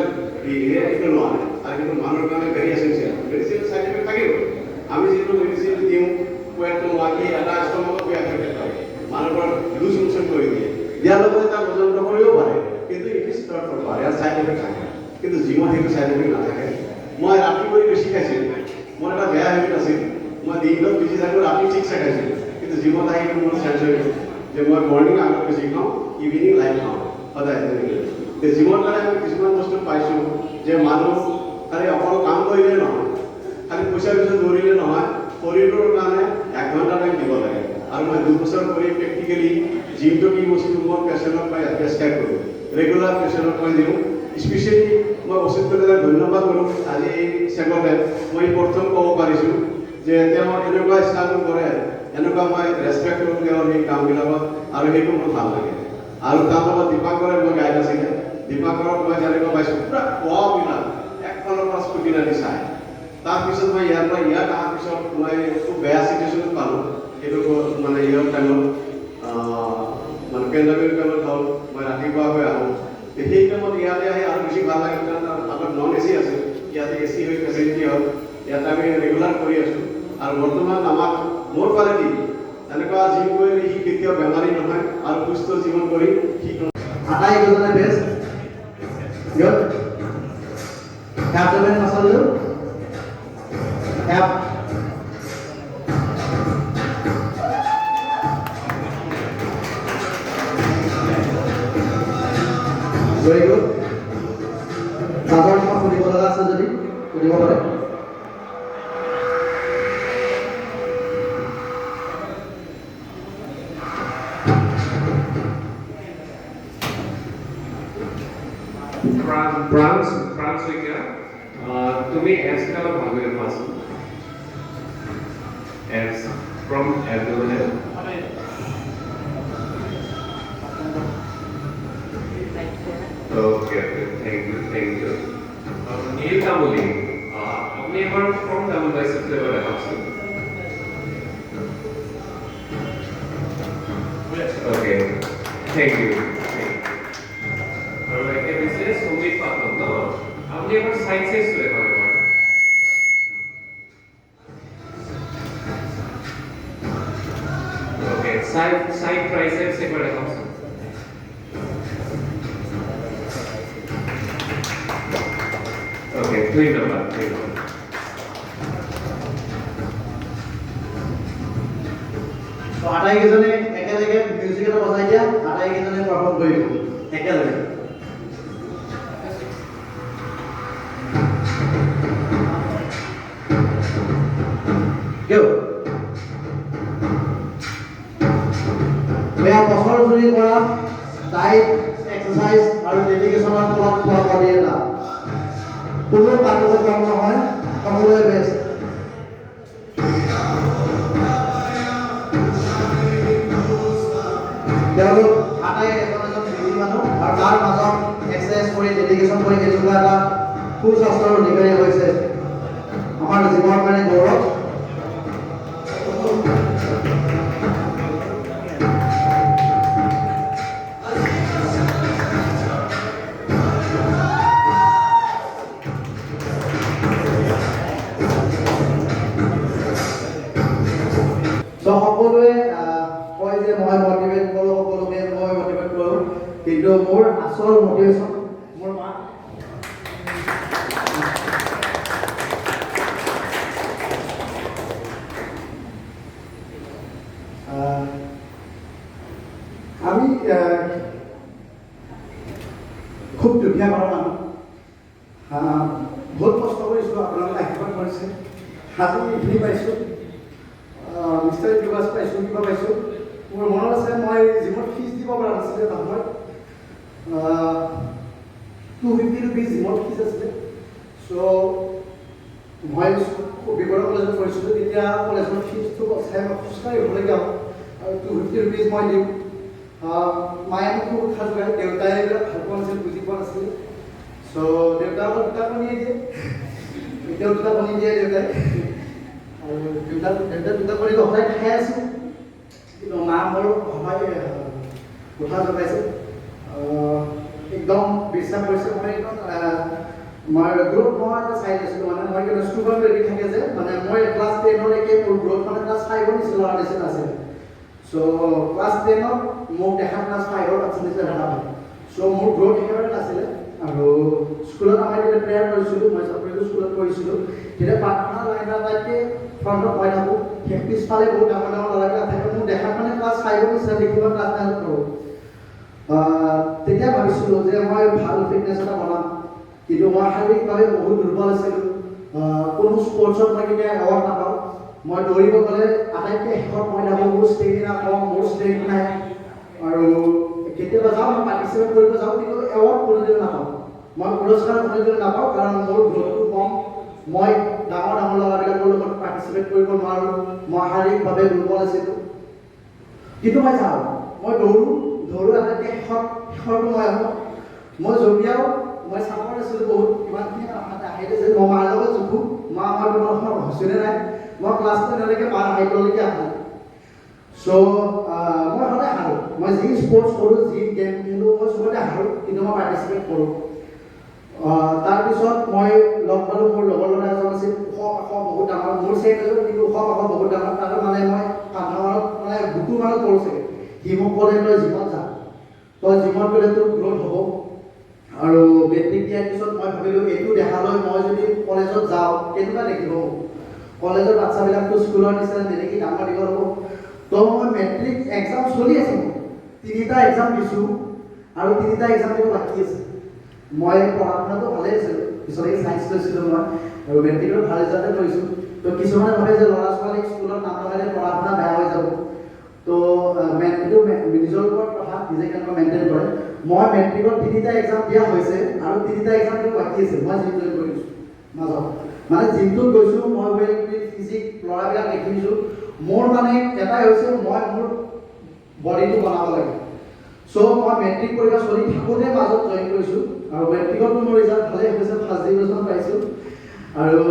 এইটো নহয় আৰু কিন্তু মানুহৰ কাৰণে very essential medicine side effect থাকিব আমি যিটো মেডিচিন দিওঁ ৱেটটো মাকি এটা ষ্টমকত বেয়া থাকে মানুহৰ লুজ মোচন কৰি দিয়ে দিয়াৰ লগতে তাৰ ওজনটো কৰিব পাৰে কিন্তু ইট ষ্টৰ্ট কৰিব পাৰে ইয়াৰ চাইড এফেক্ট থাকে কিন্তু জিমত সেইটো চাইড এফেক্ট নাথাকে মই ৰাতি কৰি বেছি খাইছিলোঁ মোৰ এটা বেয়া হেবিট আছিল মই দিনত বেছি থাকোঁ ৰাতি ঠিকছে খাইছিলোঁ কিন্তু জিমত আহি মোৰ চেঞ্জ হৈ গ'ল যে মই মৰ্ণিং আগত বেছি খাওঁ ইভিনিং লাইট খাওঁ সদায় তেনেকৈ জিমত মানে আমি কিছুমান বস্তু পাইছোঁ যে মানুহ খালি অকল কাম কৰিলে নহয় খালি পইচাৰ পিছত দৌৰিলে নহয় শৰীৰৰ কাৰণে 1 ঘণ্টা টাইম দিব লাগে আৰু মই 2 বছৰ কৰি প্ৰেক্টিকেলি জিমটো কি বস্তু মই পেচেণ্টক মই প্ৰেছক্ৰাইব কৰোঁ ৰেগুলাৰ পেচেণ্টক মই দিওঁ স্পেচিয়েলি মই অচিন্তলৈ ধন্যবাদ কৰোঁ আজি এই চেগতে মই প্ৰথম ক'ব পাৰিছোঁ যে তেওঁ এনেকুৱা ষ্টাৰ্ট কৰে এনেকুৱা মই ৰেচপেক্ট কৰোঁ তেওঁৰ সেই কামবিলাকত আৰু সেইটো মোৰ ভাল লাগে আৰু তাৰ লগত দীপাংকৰে মই গাইড আছিলে দীপাংকৰক মই যেনেকৈ পাইছোঁ পুৰা কোৱাবিলাক একফালৰ পৰা স্কুটি নাদি চাই তাৰপিছত মই ইয়াৰ পৰা ইয়াত অহাৰ পিছত মই খুব বেয়া চিটুৱেশ্যনত পালোঁ সেইটো মানে ইয়াৰ টাইমত মানে পেণ্ডামিক টাইমত হ'ল মই ৰাতিপুৱা হৈ আহোঁ সেই টাইমত ইয়াতে আহি আৰু বেছি ভাল লাগে কাৰণ আগত নন এ চি আছিল ইয়াতে এ চি হৈ ফেচিলিটি হ'ল ইয়াতে আমি ৰেগুলাৰ কৰি আছোঁ আৰু বৰ্তমান আমাক মোৰ ফালেদি এনেকুৱা জিম কৰিলে সি কেতিয়াও বেমাৰী নহয় আৰু সুস্থ জীৱন কৰি সি আটাইকেইজনে বেষ্ট গুড ক্যাপ্টেন মাসালু ক্যাপ ভেৰি গুড দাদৰ কিবা সুধিব লগা আছে যদি সুধিব পাৰে France Wikia, তুমি apps কালো ভাবে Passo apps from everywhere. Okay, thank you. Neil Kamoli, আপনি এবার from Double Bicep flavor আছে. Okay, thank you. और एक विशेष सुमित पाठक ना आपने एक बार साइड से सुने वाले बात ओके साइड ट्राइसेप्स एक बार दिखाओ ओके 3 नंबर তো আটাইকেইজনে একেলগে মিউজিক এটা বজাই দিয়া আটাইকেইজনে পাৰফৰ্ম কৰিব একেলগে Go. मैं बছৰ জুৰি কৰা ডাইট এক্সাৰসাইজ আৰু ডেডিকেশ্যনৰ ফলত পোৱা বডি এটা কোনো কাৰোবাৰ কম নহয় সকলোৱে বেষ্ট তেওঁলোক আটাই এজন বিজি মানুহ আৰু তাৰ মাজত এক্সাৰসাইজ কৰি ডেডিকেশ্যন কৰি এনেকুৱা এটা সুস্বাস্থ্যৰ অধিকাৰী হৈছে আমাৰ জীৱনৰ কাৰণে গৌৰৱ সকলোৱে কয় যে মই মটিভেট কৰোঁ, সকলোকে মই মটিভেট কৰোঁ, কিন্তু মোৰ আচল মটিভেশ্যন মোৰ মা। আমি খুব দুখীয়া ঘৰৰ মানুহ, বহুত কষ্ট কৰিছোঁ, আপোনালোকে আশীৰ্বাদ কৰিছে। আজি ইভিনিং পাইছোঁ, মিষ্টাৰ ইউনিভাৰ্ছ পাইছোঁ, কিবা পাইছোঁ। মোৰ মনত আছে মই জিমত ফিজ দিব পৰা নাছিলে এটা সময়ত, 250 ৰুপিজ জিমত ফিজ আছিলে। চ' মই বিপদৰ কলেজত পঢ়িছিলোঁ, তেতিয়া কলেজৰ ফিজটো চাই মই খোজকাঢ়ি হ'বলগীয়া হ'ল আৰু 250 ৰুপিজ মই দিওঁ। মায়ে মোক খুব উৎসাহ যোগায়, দেউতাই এইবিলাক ভাল পোৱা নাছিল, বুজি পোৱা নাছিল। চ' দেউতাই অলপ দুটা কণীয়ে দিয়ে, এতিয়াও দুটা কণী দিয়ে দেউতাই, আৰু দেউতাই দুটা কণী সদায় খাই আছোঁ, কিন্তু মা মোৰ সদায় উৎসাহ যোগাইছে, একদম বিশ্বাস কৰিছে। মই গ্ৰোথ মই এটা চাই লৈছিলোঁ, মানে মই কিন্তু ষ্টুডেণ্ট ৰেডি থাকে যে, মানে মই ক্লাছ 10লৈকে মোৰ গ্ৰোথ মানে ক্লাছ 5ৰ নিচিনা ল'ৰা নিচিনা আছিল। চ' ক্লাছ 10ত মোক দেখা ক্লাছ 5ৰ বাচ্চা নিচিনা দেখা পায়। চ' মোৰ গ্ৰোথ একেবাৰে নাছিলে। আৰু স্কুলত আমাৰ যেতিয়া প্ৰেয়াৰ কৰিছিলোঁ, মই চাকৰিটো স্কুলত কৰিছিলোঁ, তেতিয়া প্ৰাৰ্থনা লাইন এটাকে ফ্ৰণ্টত মই থাকোঁ, পিছফালে বহুত ডাঙৰ ডাঙৰ ল'ৰাবিলাক থাকে, মোক দেখাত মানে ক্লাছ 5ৰ নিচিনা দেখিব, ক্লাছ 9ত কৰোঁ। তেতিয়া ভাবিছিলোঁ যে মই ভাল ফিটনেছ এটা বনাম, কিন্তু মই শাৰীৰিকভাৱে বহুত দুৰ্বল আছিলোঁ। কোনো স্পৰ্টছত মই কেতিয়া এৱাৰ্ড নাপাওঁ। মই দৌৰিব গ'লে আটাইতকৈ শেষত মই থাকোঁ, মোৰ ষ্টেমিনা কম, মোৰ ষ্ট্ৰেংথ নাই, আৰু কেতিয়াবা যাওঁ মই পাৰ্টিচিপেট কৰিব যাওঁ, কিন্তু এৱাৰ্ড কোনোদিন নাপাওঁ, মই পুৰস্কাৰ কোনোদিন নাপাওঁ, কাৰণ মোৰ গ্ৰোথটো কম। মই ডাঙৰ ডাঙৰ ল'ৰাবিলাকৰ লগত পাৰ্টিচিপেট কৰিব নোৱাৰোঁ, মই শাৰীৰিকভাৱে দুৰ্বল আছিলোঁ। কিন্তু মই যাওঁ, মই দৌৰোঁ আটাইতকৈ শেষৰটো মই আহোঁ, মই জঁপিয়াওঁ, মই চাপৰ আছিলোঁ বহুত, ইমানখিনি আহিলে যে মই মাৰ লগত জোখোঁ, মা আমাৰ তোমাৰ হৈছেনে নাই, মই ক্লাছ 10লৈকে মাৰ হাইটলৈকে আহোঁ। চ' মই সদায় হাৰোঁ, মই যি স্পৰ্টছ কৰোঁ, যি গেম খেলোঁ, মই চবতে হাৰোঁ, কিন্তু মই পাৰ্টিচিপেট কৰোঁ। তাৰপিছত মই লগ পালোঁ, মোৰ লগৰ ল'ৰা এজন আছিল, ওখ পাখ বহুত ডাঙৰ, মোৰ চেইন এজন, কিন্তু ওখ পাখ বহুত ডাঙৰ, তাৰ মানে মই কান্ধমানত মানে বুকুৰ মানত কৰোঁ চাগে। সি মোক ক'লে তই জিমত যা, তই জিমত গ'লে তোৰ গ্ৰোথ হ'ব। আৰু মেট্ৰিক দিয়াৰ পিছত মই ভাবিলোঁ এইটো দেখালৈ মই যদি কলেজত যাওঁ কেনেকুৱা দেখিব, কলেজৰ বাচ্চাবিলাকতো স্কুলৰ নিচিনা তেনেকৈ ডাঙৰ দীঘল হ'ব। তো মই মেট্ৰিক এক্সাম চলি আছে, মোৰ 3টা এক্সাম দিছোঁ আৰু 3টা এক্সাম দিব বাকী আছে। মই পঢ়া শুনাটো ভালেই আছিলোঁ, পিছলৈকে ছায়েন্স লৈছিলোঁ মই, আৰু মেট্ৰিকত ভাল ৰিজাল্টে কৰিছোঁ। তো কিছুমানে ভাবে যে ল'ৰা ছোৱালীক স্কুলত নাম লগালে পঢ়া শুনা বেয়া হৈ যাব। তো এইটো নিজৰ ওপৰত কথা, নিজে কেনেকৈ মেইনটেইন কৰে। মই মেট্ৰিকত 3টা এক্সাম দিয়া হৈছে আৰু 3টা এক্সাম দিব বাকী আছে। মই জিম জইন কৰিছোঁ মাজত, মানে জিমটোত গৈছোঁ, মই ৱেইট ফিজিক ল'ৰাবিলাক দেখিছোঁ। মোৰ মানে এটাই হৈছে, মই মোৰ বডিটো বনাব লাগে। চ' মই মেট্ৰিক পৰীক্ষা চলি থাকোঁতে মাজত জইন কৰিছোঁ, আৰু মেট্ৰিকতো মোৰ ৰিজাল্ট ভালেই হৈছে, ফাৰ্ষ্ট ডিভিজন পাইছোঁ। আৰু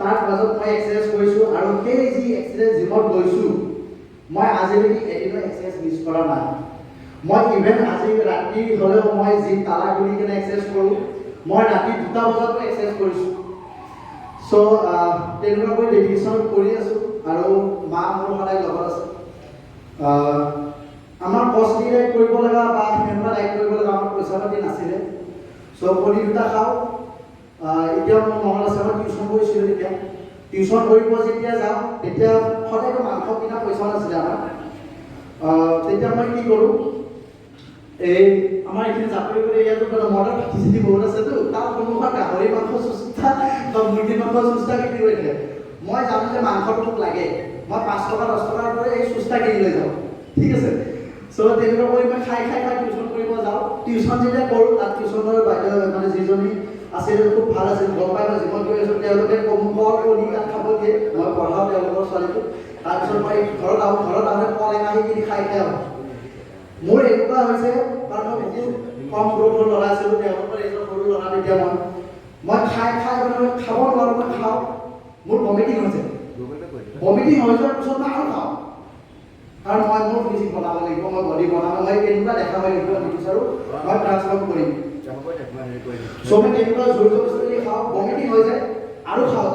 তাৰ মাজত মই এক্সাৰচাইজ কৰিছোঁ, আৰু সেই যি এক্সাৰচাইজ জিমত গৈছোঁ, মই আজিলৈকে এদিনো এক্সাৰচাইজ মিছ কৰা নাই। মই ইভেন আজি ৰাতি হ'লেও মই জিম তালা খুলি কিনে এক্সাৰচাইজ কৰোঁ, মই ৰাতি 2টা বজাতো এক্সাৰচাইজ কৰিছোঁ। চ' তেনেকুৱাকৈ ডেডিকেশ্যন কৰি আছোঁ, আৰু মা মোৰ সদায় লগত আছে। আমাৰ কষ্টলি ডাইট কৰিব লগা বা সেনেকুৱা ডাইট কৰিব লগা আমাৰ পইচা পাতি নাছিলে। চ' কণী 2টা খাওঁ। এতিয়াও মোৰ মনত আছে, মই টিউশ্যন কৰিছিলোঁ তেতিয়া, টিউশ্যন কৰিব যেতিয়া যাওঁ তেতিয়া সদায়তো মাংস কিনা পইচা নাছিলে আমাৰ। তেতিয়া মই কি কৰোঁ, এই আমাৰ এইখিনি চাকৰি কৰি ইয়াতো মদৰ ফাটি চিটি বহুত আছেতো, তাৰ সন্মুখত গাহৰি মাংস চুস্তা বা মুৰ্গী মাংস চুস্তা কিনি কৰি থাকে। মই জানো যে মাংসটো মোক লাগে, মই 5 টকা 10 টকাৰ পৰা এই চুস্তা কিনি লৈ যাওঁ, ঠিক আছে। চ' তেনেকুৱা কৰি মই খাই টিউশ্যন কৰিব যাওঁ। টিউশ্যন যেতিয়া কৰোঁ, তাত টিউশ্যনৰ বাইদেউ মানে যিজনী আছিল খুব ভাল আছিল, গম পাই মই জীৱন কৰি আছোঁ। তেওঁলোকে কণী তাত খাব দিয়ে, মই পঢ়াওঁ তেওঁলোকৰ ছোৱালীটোক। তাৰপিছত মই ঘৰত আহোঁ, ঘৰত আহোঁতে কল এঙাহি কিনি খাই আহোঁ। মোৰ এনেকুৱা হৈছে, কাৰণ মই বহুত কম গ্ৰ'থৰ ল'ৰা আছিলোঁ, তেওঁলোকৰ এজন সৰু ল'ৰা। তেতিয়া মই খাই মানে খাব নোৱাৰোঁ, মই খাওঁ, মোৰ ভমিটিং হৈছে। ভমিটিং হৈ যোৱাৰ পিছত মই আৰু খাওঁ, কাৰণ মই মোৰ ফিজিক বনাব লাগিব, মই বডি বনাব, মই কেনেকুৱা দেখা হয় দেখিব নিবিচাৰোঁ, মই ট্ৰান্সফৰ্ম কৰিম। চ' মই তেনেকুৱা জোৰ জবৰদস্তি খাওঁ, ভমিটিং হৈ যায় আৰু খাওঁ।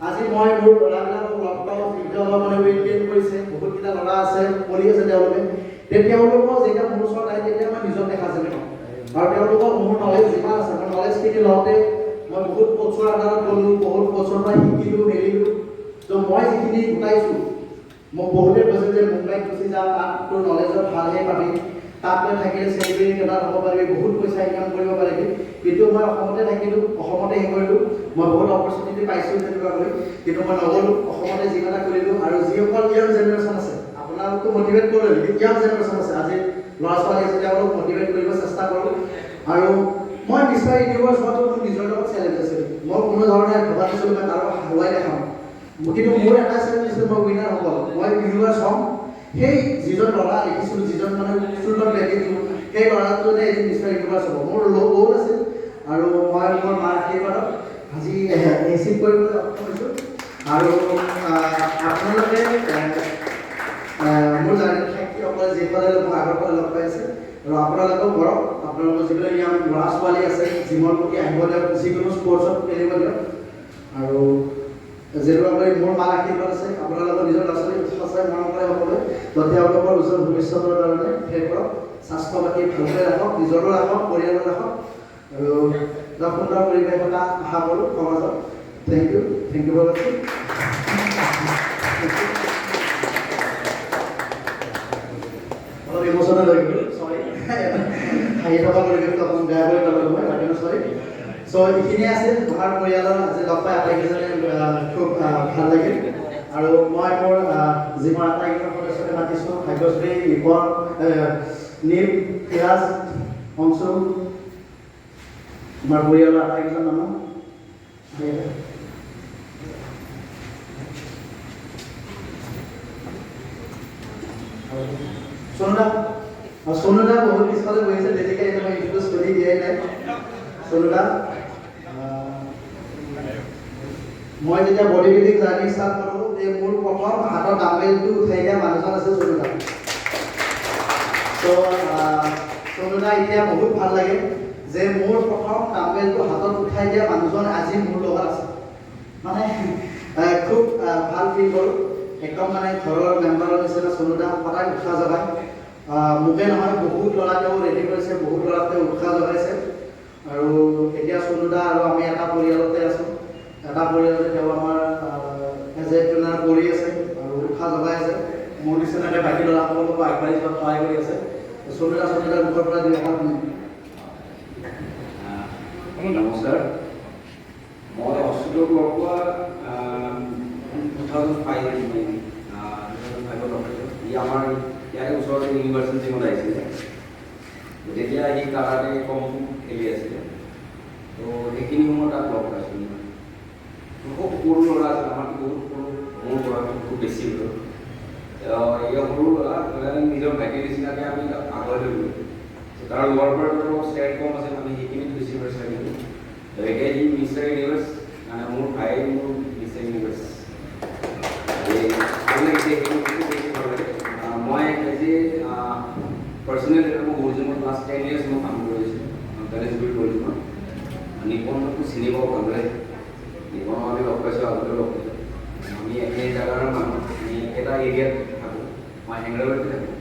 আজি মই মোৰ ল'ৰাবিলাকক লগ পাওঁ, তেওঁলোকে অলপ মানে ৱেইট গেইন কৰিছে, বহুতকেইটা ল'ৰা আছে পঢ়ি আছে তেওঁলোকে, তেওঁলোকক যেতিয়া মোৰ ওচৰত আহে তেতিয়া মই নিজক দেখা যেন পাওঁ। আৰু তেওঁলোকক মোৰ নলেজ যিমান আছে মই নলেজখিনি লওঁতে মই বহুত কোচৰ আধাৰত গ'লোঁ, বহুত কোচৰ পৰা শিকিলোঁ মেলিলোঁ। তো মই যিখিনি গোটাইছোঁ মোক বহুতে কৈছে যে মুম্বাইত গুচি যা, তাত তোৰ নলেজত ভালহে পাবি, তাত তই থাকিলে চেলিব্ৰিটি এটা হ'ব পাৰিবি, বহুত পইচা ইনকাম কৰিব পাৰিবি। কিন্তু মই অসমতে থাকিলোঁ, অসমতে হেৰি কৰিলোঁ, মই বহুত অপৰচুনিটি পাইছোঁ তেনেকুৱা কৰি, কিন্তু মই নগ'লোঁ, অসমতে যিমান এটা কৰিলোঁ। আৰু যিসকল য়াং জেনেৰেশ্যন আছে আপোনালোকো মটিভেট কৰোঁ, য়াং জেনেৰেশ্যন আছে আজি ল'ৰা ছোৱালী আছে তেওঁলোকক মটিভেট কৰিব চেষ্টা কৰোঁ। আৰু মই মিষ্টাৰ ইউনিভাৰ্ছ হোৱাটো মোৰ নিজৰ লগত চেলেঞ্জ আছিল, মই কোনো ধৰণে ভবা নাছিলোঁ মই কাৰোবাক হাৰুৱাই দেখাম, কিন্তু মোৰ এটা চেলেঞ্জ আছিল মই উইনাৰ হ'ব, মই ইউনিভাৰ্ছ হ'ম। সেই যিজন ল'ৰা দেখিছিলোঁ, যিজন মানে ফিল্ডত দেখিছিলোঁ, সেই ল'ৰাজনে এদিন মিষ্টাৰ ইউনিভাৰ্ছ হ'ব মোৰ গ'ল আছিল। আৰু মই মোৰ মাৰ আশীৰ্বাদত আজি এচিভ কৰিবলৈ সক্ষম হৈছোঁ। আৰু আপোনালোকে মোৰ জাৰ্ণিত থাকি অকলে যিসকলে মোক আগৰ পৰা লগ পাইছে আৰু আপোনালোকেও কৰক, আপোনালোকৰ যিবিলাক য়াং ল'ৰা ছোৱালী আছে জিমৰ প্ৰতি আহিব দিয়ক, যিকোনো স্পৰ্টছত খেলিব দিয়ক। আৰু যিহেতু আপুনি মোৰ মাৰ আশীৰ্বাদ আছে, আপোনালোকৰ নিজৰ ল'ৰা ছোৱালী সঁচাই মৰম কৰে সকলোৱে, তো তেওঁলোকৰ উজ্জ্বল ভৱিষ্যতৰ কাৰণে সেই কৰক, স্বাস্থ্য পাতি ভালকৈ ৰাখক, নিজৰো ৰাখক, পৰিয়ালো ৰাখক, আৰু এটা সুন্দৰ পৰিৱেশ এটা আশা কৰোঁ সমাজত। থেংক ইউ ফৰ ৱাচিং। অলপ ইমোচনেল হৈ গ'ল, চৰি, হাঁহি থকা পৰিৱেশটো অকণমান বেয়া কৰি পেলালোঁ মই, তাকে চৰি। চ' এইখিনিয়ে আছিল আমাৰ পৰিয়ালৰ আজি লগ পাই আটাইকেইজনে খুব ভাল লাগিল। আৰু মই মোৰ যিমান আটাইকেইজন সদস্যকে মাতিছোঁ, ভাগ্যশ্ৰী, ৰিপন, নীল, ফিৰাজ, অংশু, আমাৰ পৰিয়ালৰ আটাইকেইজন মানুহ। সোনুদা বহুত পিছফালে বহিছে, বেছিকৈ মই ইনট্ৰডিউচ কৰি দিয়াই নাই। সোনুদা, মই যেতিয়া বডি বিল্ডিং জাৰ্ণি ষ্টাৰ্ট কৰোঁ, এই মোৰ প্ৰথম হাতৰ ডাম্বেলটো উঠাই দিয়া মানুহজন আছে সোনুদা। ত' সোনুদা এতিয়া বহুত ভাল লাগে যে মোৰ প্ৰথম ডাম্বেলটো হাতত উঠাই দিয়া মানুহজন আজি মোৰ লগত আছে, মানে খুব ভাল ফিল কৰোঁ, একদম মানে ঘৰৰ মেম্বাৰৰ নিচিনা সোনুদা সদায় উৎসাহ যোগায়। মোকে নহয় বহুত ল'ৰা তেওঁ ৰেডি কৰিছে, বহুত ল'ৰাক তেওঁ উৎসাহ যোগাইছে। আৰু এতিয়া সোনুদা আৰু আমি এটা পৰিয়ালতে আছোঁ, এটা পৰিয়ালতে তেওঁ আমাৰ এজ এ ট্ৰেইনাৰ কৰি আছে আৰু উৎসাহ যোগাই আছে, মোৰ নিচিনাকৈ বাকী ল'ৰাসকলকো আগবাঢ়ি যোৱাত সহায় কৰি আছে। সোনুদাৰ মুখৰ পৰা দুই এষাৰ শুনিম। নমস্কাৰ, মই অষ্ট্ৰেলিয়াত লগ পোৱা 2005 ই আমাৰ ইয়াৰে ওচৰতে ইউনিভাৰ্চিটি জিমত আহিছিলে, তেতিয়া সি কাৰাটে কম খেলি আছিলে। তো সেইখিনি সময়ত তাক লগ পাইছিলোঁ। খুব সৰু ল'ৰা আছিল, আমাৰতো বহুত সৰু, মোৰ ল'ৰাটো খুব বেছি হ'ল। এই সৰু ল'ৰা নিজৰ ভাইটিৰ নিচিনাকৈ আমি আগুৱাই লৈ গ'লোঁ। তাৰ লোৱাৰ পৰা ষ্টেট কম আছিল, আমি সেইখিনিত বেছি পাইছোঁ কিন্তু এতিয়া সি মিষ্টাৰ ইউনিভাৰ্ছ, মানে মোৰ ভাই মোৰ মিষ্টাৰ ইউনিভাৰ্ছ। ভাল লাগিছে, সেইটো বেছি ভাল লাগে। মই আজি পাৰ্চনেলি মই গৌজিমত লাষ্ট 10 years মই কাম কৰিছোঁ, গণেশগুৰি গৌজিমত। নিপনকো চিনি পাব ভালদৰে, নিপনক আমি লগ পাইছোঁ, আগতে লগ পাইছোঁ। আমি একে জেগাৰ মানুহ, আমি এটা এৰিয়াত থাকোঁ, মই হেংৰাবাৰীতে থাকোঁ।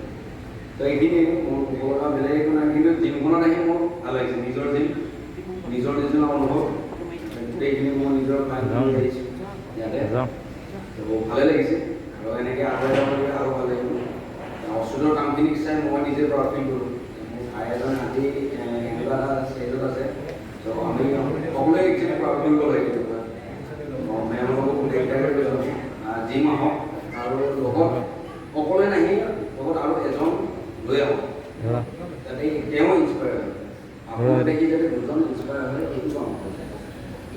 তো এইখিনি মোৰ উপলব্ধ বেলেগ একো নাই, কিন্তু জিমখনত আহি মোৰ ভাল লাগিছে, নিজৰ জিম, নিজৰ নিচিনা অনুভৱ, গোটেইখিনি মই নিজৰ ক্লাইণ্ট আহিছোঁ ইয়াতে, তো ভালে লাগিছে। আৰু এনেকৈ আগুৱাই যাব লাগে আৰু ভাল লাগিব। অষ্ট্ৰেলিয়াৰ কামখিনি চাই মই নিজে প্ৰাউড ফিল কৰোঁ। মোৰ ভাই এজন আজি এনেকুৱা এটা ষ্টেজত আছে, তো আমি সকলোৱে একচুৱেলি প্ৰাউড কৰিব লাগে। মেমসকলকো গোটেইকেইটাকে কৈছোঁ, জিম আহক আৰু লগত অকলে নাহি লগত আৰু এজন লৈ আহক, যাতে তেওঁ ইনস্পায়াৰ হয়, আপোনাক দেখি যাতে দুজন ইনস্পায়াৰ হয়, সেইটো কাম কৰে।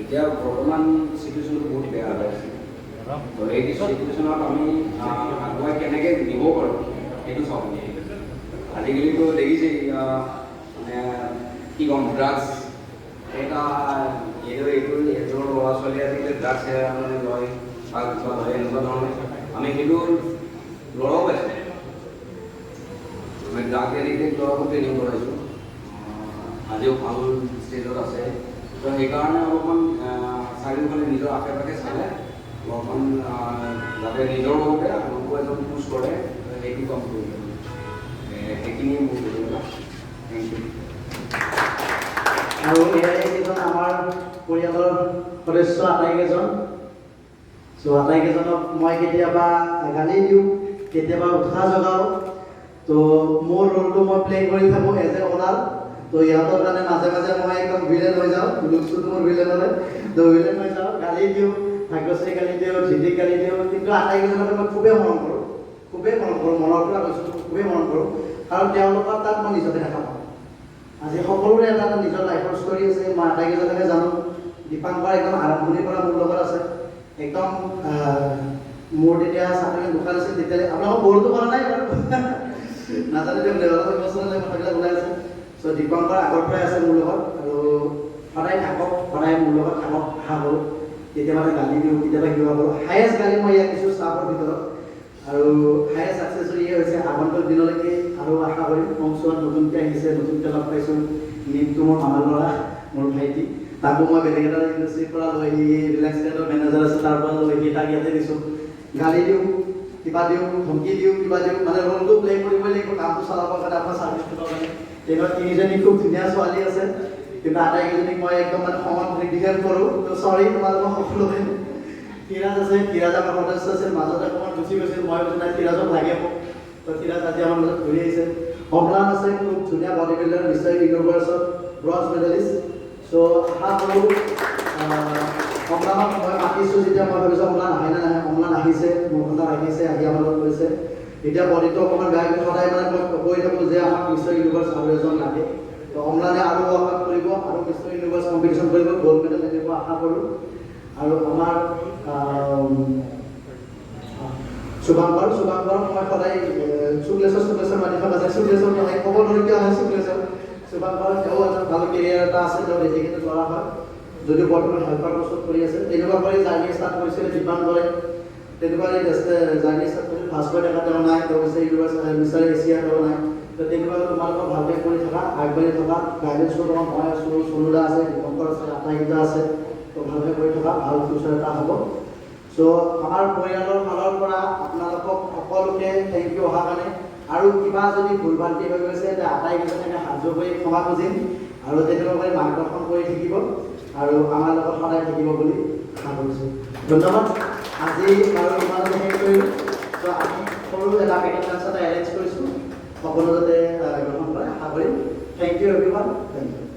এতিয়া বৰ্তমান চিটুৱেশ্যনটো বহুত বেয়া হৈ আছে, তো এই চিটুৱেশ্যনত আমি আগুৱাই কেনেকৈ নিব পাৰোঁ সেইটো চাওঁ। আজিকালিতো দেখিছেই মানে কি ক'ম, ড্ৰাগছ এটা এজৰ ল'ৰা ছোৱালী আজিকালি ড্ৰাগছ মানে লয় বা কিবা লয়, এনেকুৱা ধৰণৰ আমি সেইটো ল'ৰাও পাইছোঁ। আমি ড্ৰাগ এডিক্টেড ল'ৰাকো ট্ৰেইনিং কৰাইছোঁ, আজিও ভাল ষ্টেজত আছে। তো সেইকাৰণে অলপমান চাৰিওফালে নিজৰ আশে পাশে চালে ঘৰখন যাতে নিজৰ লগতে আনকো এজন পুছ কৰে সেইটো কাম কৰিব সেইখিনি মোৰ ক'বলগা থেংক ইউ আৰু এইকেইজন আমাৰ পৰিয়ালৰ সদস্য আটাইকেইজন চ' আটাইকেইজনক মই কেতিয়াবা গালি দিওঁ কেতিয়াবা উৎসাহ যোগাওঁ তো মোৰ ৰোলটো মই প্লে কৰি থাকোঁ এজ এ অনাৰ তো ইহঁতৰ কাৰণে মাজে মাজে মই একদম ভিলেন হৈ যাওঁ লুকছটো মোৰ ভিলেন হ'লে তো ভিলেন হৈ যাওঁ গালি দিওঁ ভাগ্যশ্ৰী গালি দিওঁ ধিতিক গালি দিওঁ কিন্তু আটাইকেইজনকে মই খুবেই মৰম কৰোঁ মনৰ পৰা কৈছোঁ খুবেই মৰম কৰোঁ কাৰণ তেওঁলোকৰ তাত মই নিজকে দেখা পাওঁ আজি সকলোৰে এটা এটা নিজৰ লাইফৰ ষ্টৰী আছে মই আটাইকেইজনকে জানো দীপাংকৰ একদম আৰম্ভণিৰ পৰা মোৰ লগত আছে একদম মোৰ তেতিয়া চাকৰি দোকান আছিল তেতিয়ালৈ আপোনালোকক বৰটো কৰা নাই বাৰু নাজানো দিয়ক লেভেলত ইমোচনেল কথাবিলাক ওলাই আছে চ' দীপাংকৰ আগৰ পৰাই আছে মোৰ লগত আৰু সদায় থাকক সদায় মোৰ লগত থাকক আশা কৰোঁ কেতিয়াবা গালি দিওঁ কেতিয়াবা কিবা কৰোঁ হায়েষ্ট গালি মই ইয়াত দিছোঁ ষ্টাফৰ ভিতৰত আৰু হায়েষ্ট ছাকচেছৰ ইয়ে হৈছে আগন্তুক দিনলৈকে আৰু আশা কৰিম অংশত নতুনকৈ আহিছে নতুনকৈ লগ পাইছোঁ নিমটো মোৰ মামাৰ ল'ৰা মোৰ ভাইটি তাকো মই বেলেগ এটা ইণ্ডাষ্ট্ৰীৰ পৰা লৈ ৰিলায়েন্স ট্ৰেণ্ডৰ মেনেজাৰ আছে তাৰ পৰা লৈ তাক ইয়াতে দিছোঁ গালি দিওঁ কিবা দিওঁ ধমকি দিওঁ কিবা দিওঁ মানে ৰোলটো প্লে কৰিবই লাগিব কামটো চলাবৰ কাৰণে আপোনাৰ ছাৰ্ভিচটো কাৰণে তেনেকুৱা তিনিজনী খুব ধুনীয়া ছোৱালী আছে কিন্তু আটাইকেইজনীক মই একদম মানে সমান ডিফেণ্ড কৰোঁ তো চৰি তোমালোকক সকলোকে ধীৰাজ আছে ধীৰাজ আমাৰ সদস্য আছিল মাজতে অকণমান গুচি গৈছিল মই কৈছোঁ নাই ধীৰাজক লাগে মোক তো ধীৰাজ আজি আমাৰ মাজত ঘূৰি আহিছে অম্লান আছে খুব ধুনীয়া বডি বিল্ডাৰ মিষ্টাৰ ইউনিভাৰ্চত ব্ৰঞ্জ মেডেলিষ্ট চ' আশা কৰোঁ অম্লানক মই মাতিছোঁ যেতিয়া মই ভাবিছোঁ অম্লান আহে নে নাহে অম্লান আহিছে মোৰ কথা আহিছে আহি আমাৰ লগত গৈছে এতিয়া বডিটো অকণমান বেয়া কিন্তু সদায় মানে মই কৈ থাকোঁ যে আমাক মিষ্টাৰ ইউনিভাৰ্চ আৰু এজন লাগে তো অম্লানে আৰু ৱৰ্কআউট কৰিব আৰু মিষ্টাৰ ইউনিভাৰ্চ কম্পিটিশ্যন কৰিব গ'ল্ড মেডেল আনিব আশা কৰোঁ আৰু আমাৰ শুভাংকৰ মই সদায় শুক্লেশ্বৰ মানি থকা যায় শুক্লেশ্বৰ নহয় ক'ব নোৱাৰি কিয় হয় শুক্লেশ্বৰ শুভাংকৰ তেওঁ এটা ভাল কেৰিয়াৰ এটা আছে তেওঁ ডেডিকেটেড কৰা হয় যদিও বৰ্তমান হেল্পাৰ প্ৰস্তুত কৰি আছে তেনেকুৱা কৰি জাৰ্ণি ষ্টাৰ্ট কৰিছিলে দীপাংকৰে তেনেকুৱা জাৰ্ণি ষ্টাৰ্ট কৰিছিল ভাস্কৰ ডেকা তেওঁ নাই তেওঁ হৈছে মিষ্টাৰ এছিয়া তেওঁ নাই তো তেনেকুৱা তোমালোকক ভালকৈ কৰি থকা আগবাঢ়ি থকা গাইডেঞ্চ তোমাক মই আছোঁ চনুদা আছে দীপংকৰ আছে আটাইকেইটা আছে তো ভালকৈ কৰি থকা ভাল ফিউচাৰ এটা হ'ব চ' আমাৰ পৰিয়ালৰ ফালৰ পৰা আপোনালোকক সকলোকে থেংক ইউ অহাৰ কাৰণে আৰু কিবা যদি ভুল ভ্ৰান্তি হৈ গৈছে তেতিয়া আটাইকেইজনে হাত কৰি ক্ষমা খুজিম আৰু তেনেকুৱাকৈ মাৰ্গদৰ্শন কৰি থাকিব আৰু আমাৰ লগত সদায় থাকিব বুলি আশা কৰিছোঁ ধন্যবাদ আজি বাৰু তোমালোকে হেৰি কৰিলোঁ ত' আমি সৰু এটা পেকেট ডান্স এটা এৰেঞ্জ কৰিছোঁ সকলো যাতে গ্ৰহণ কৰে আশা কৰিম thank you everyone thank U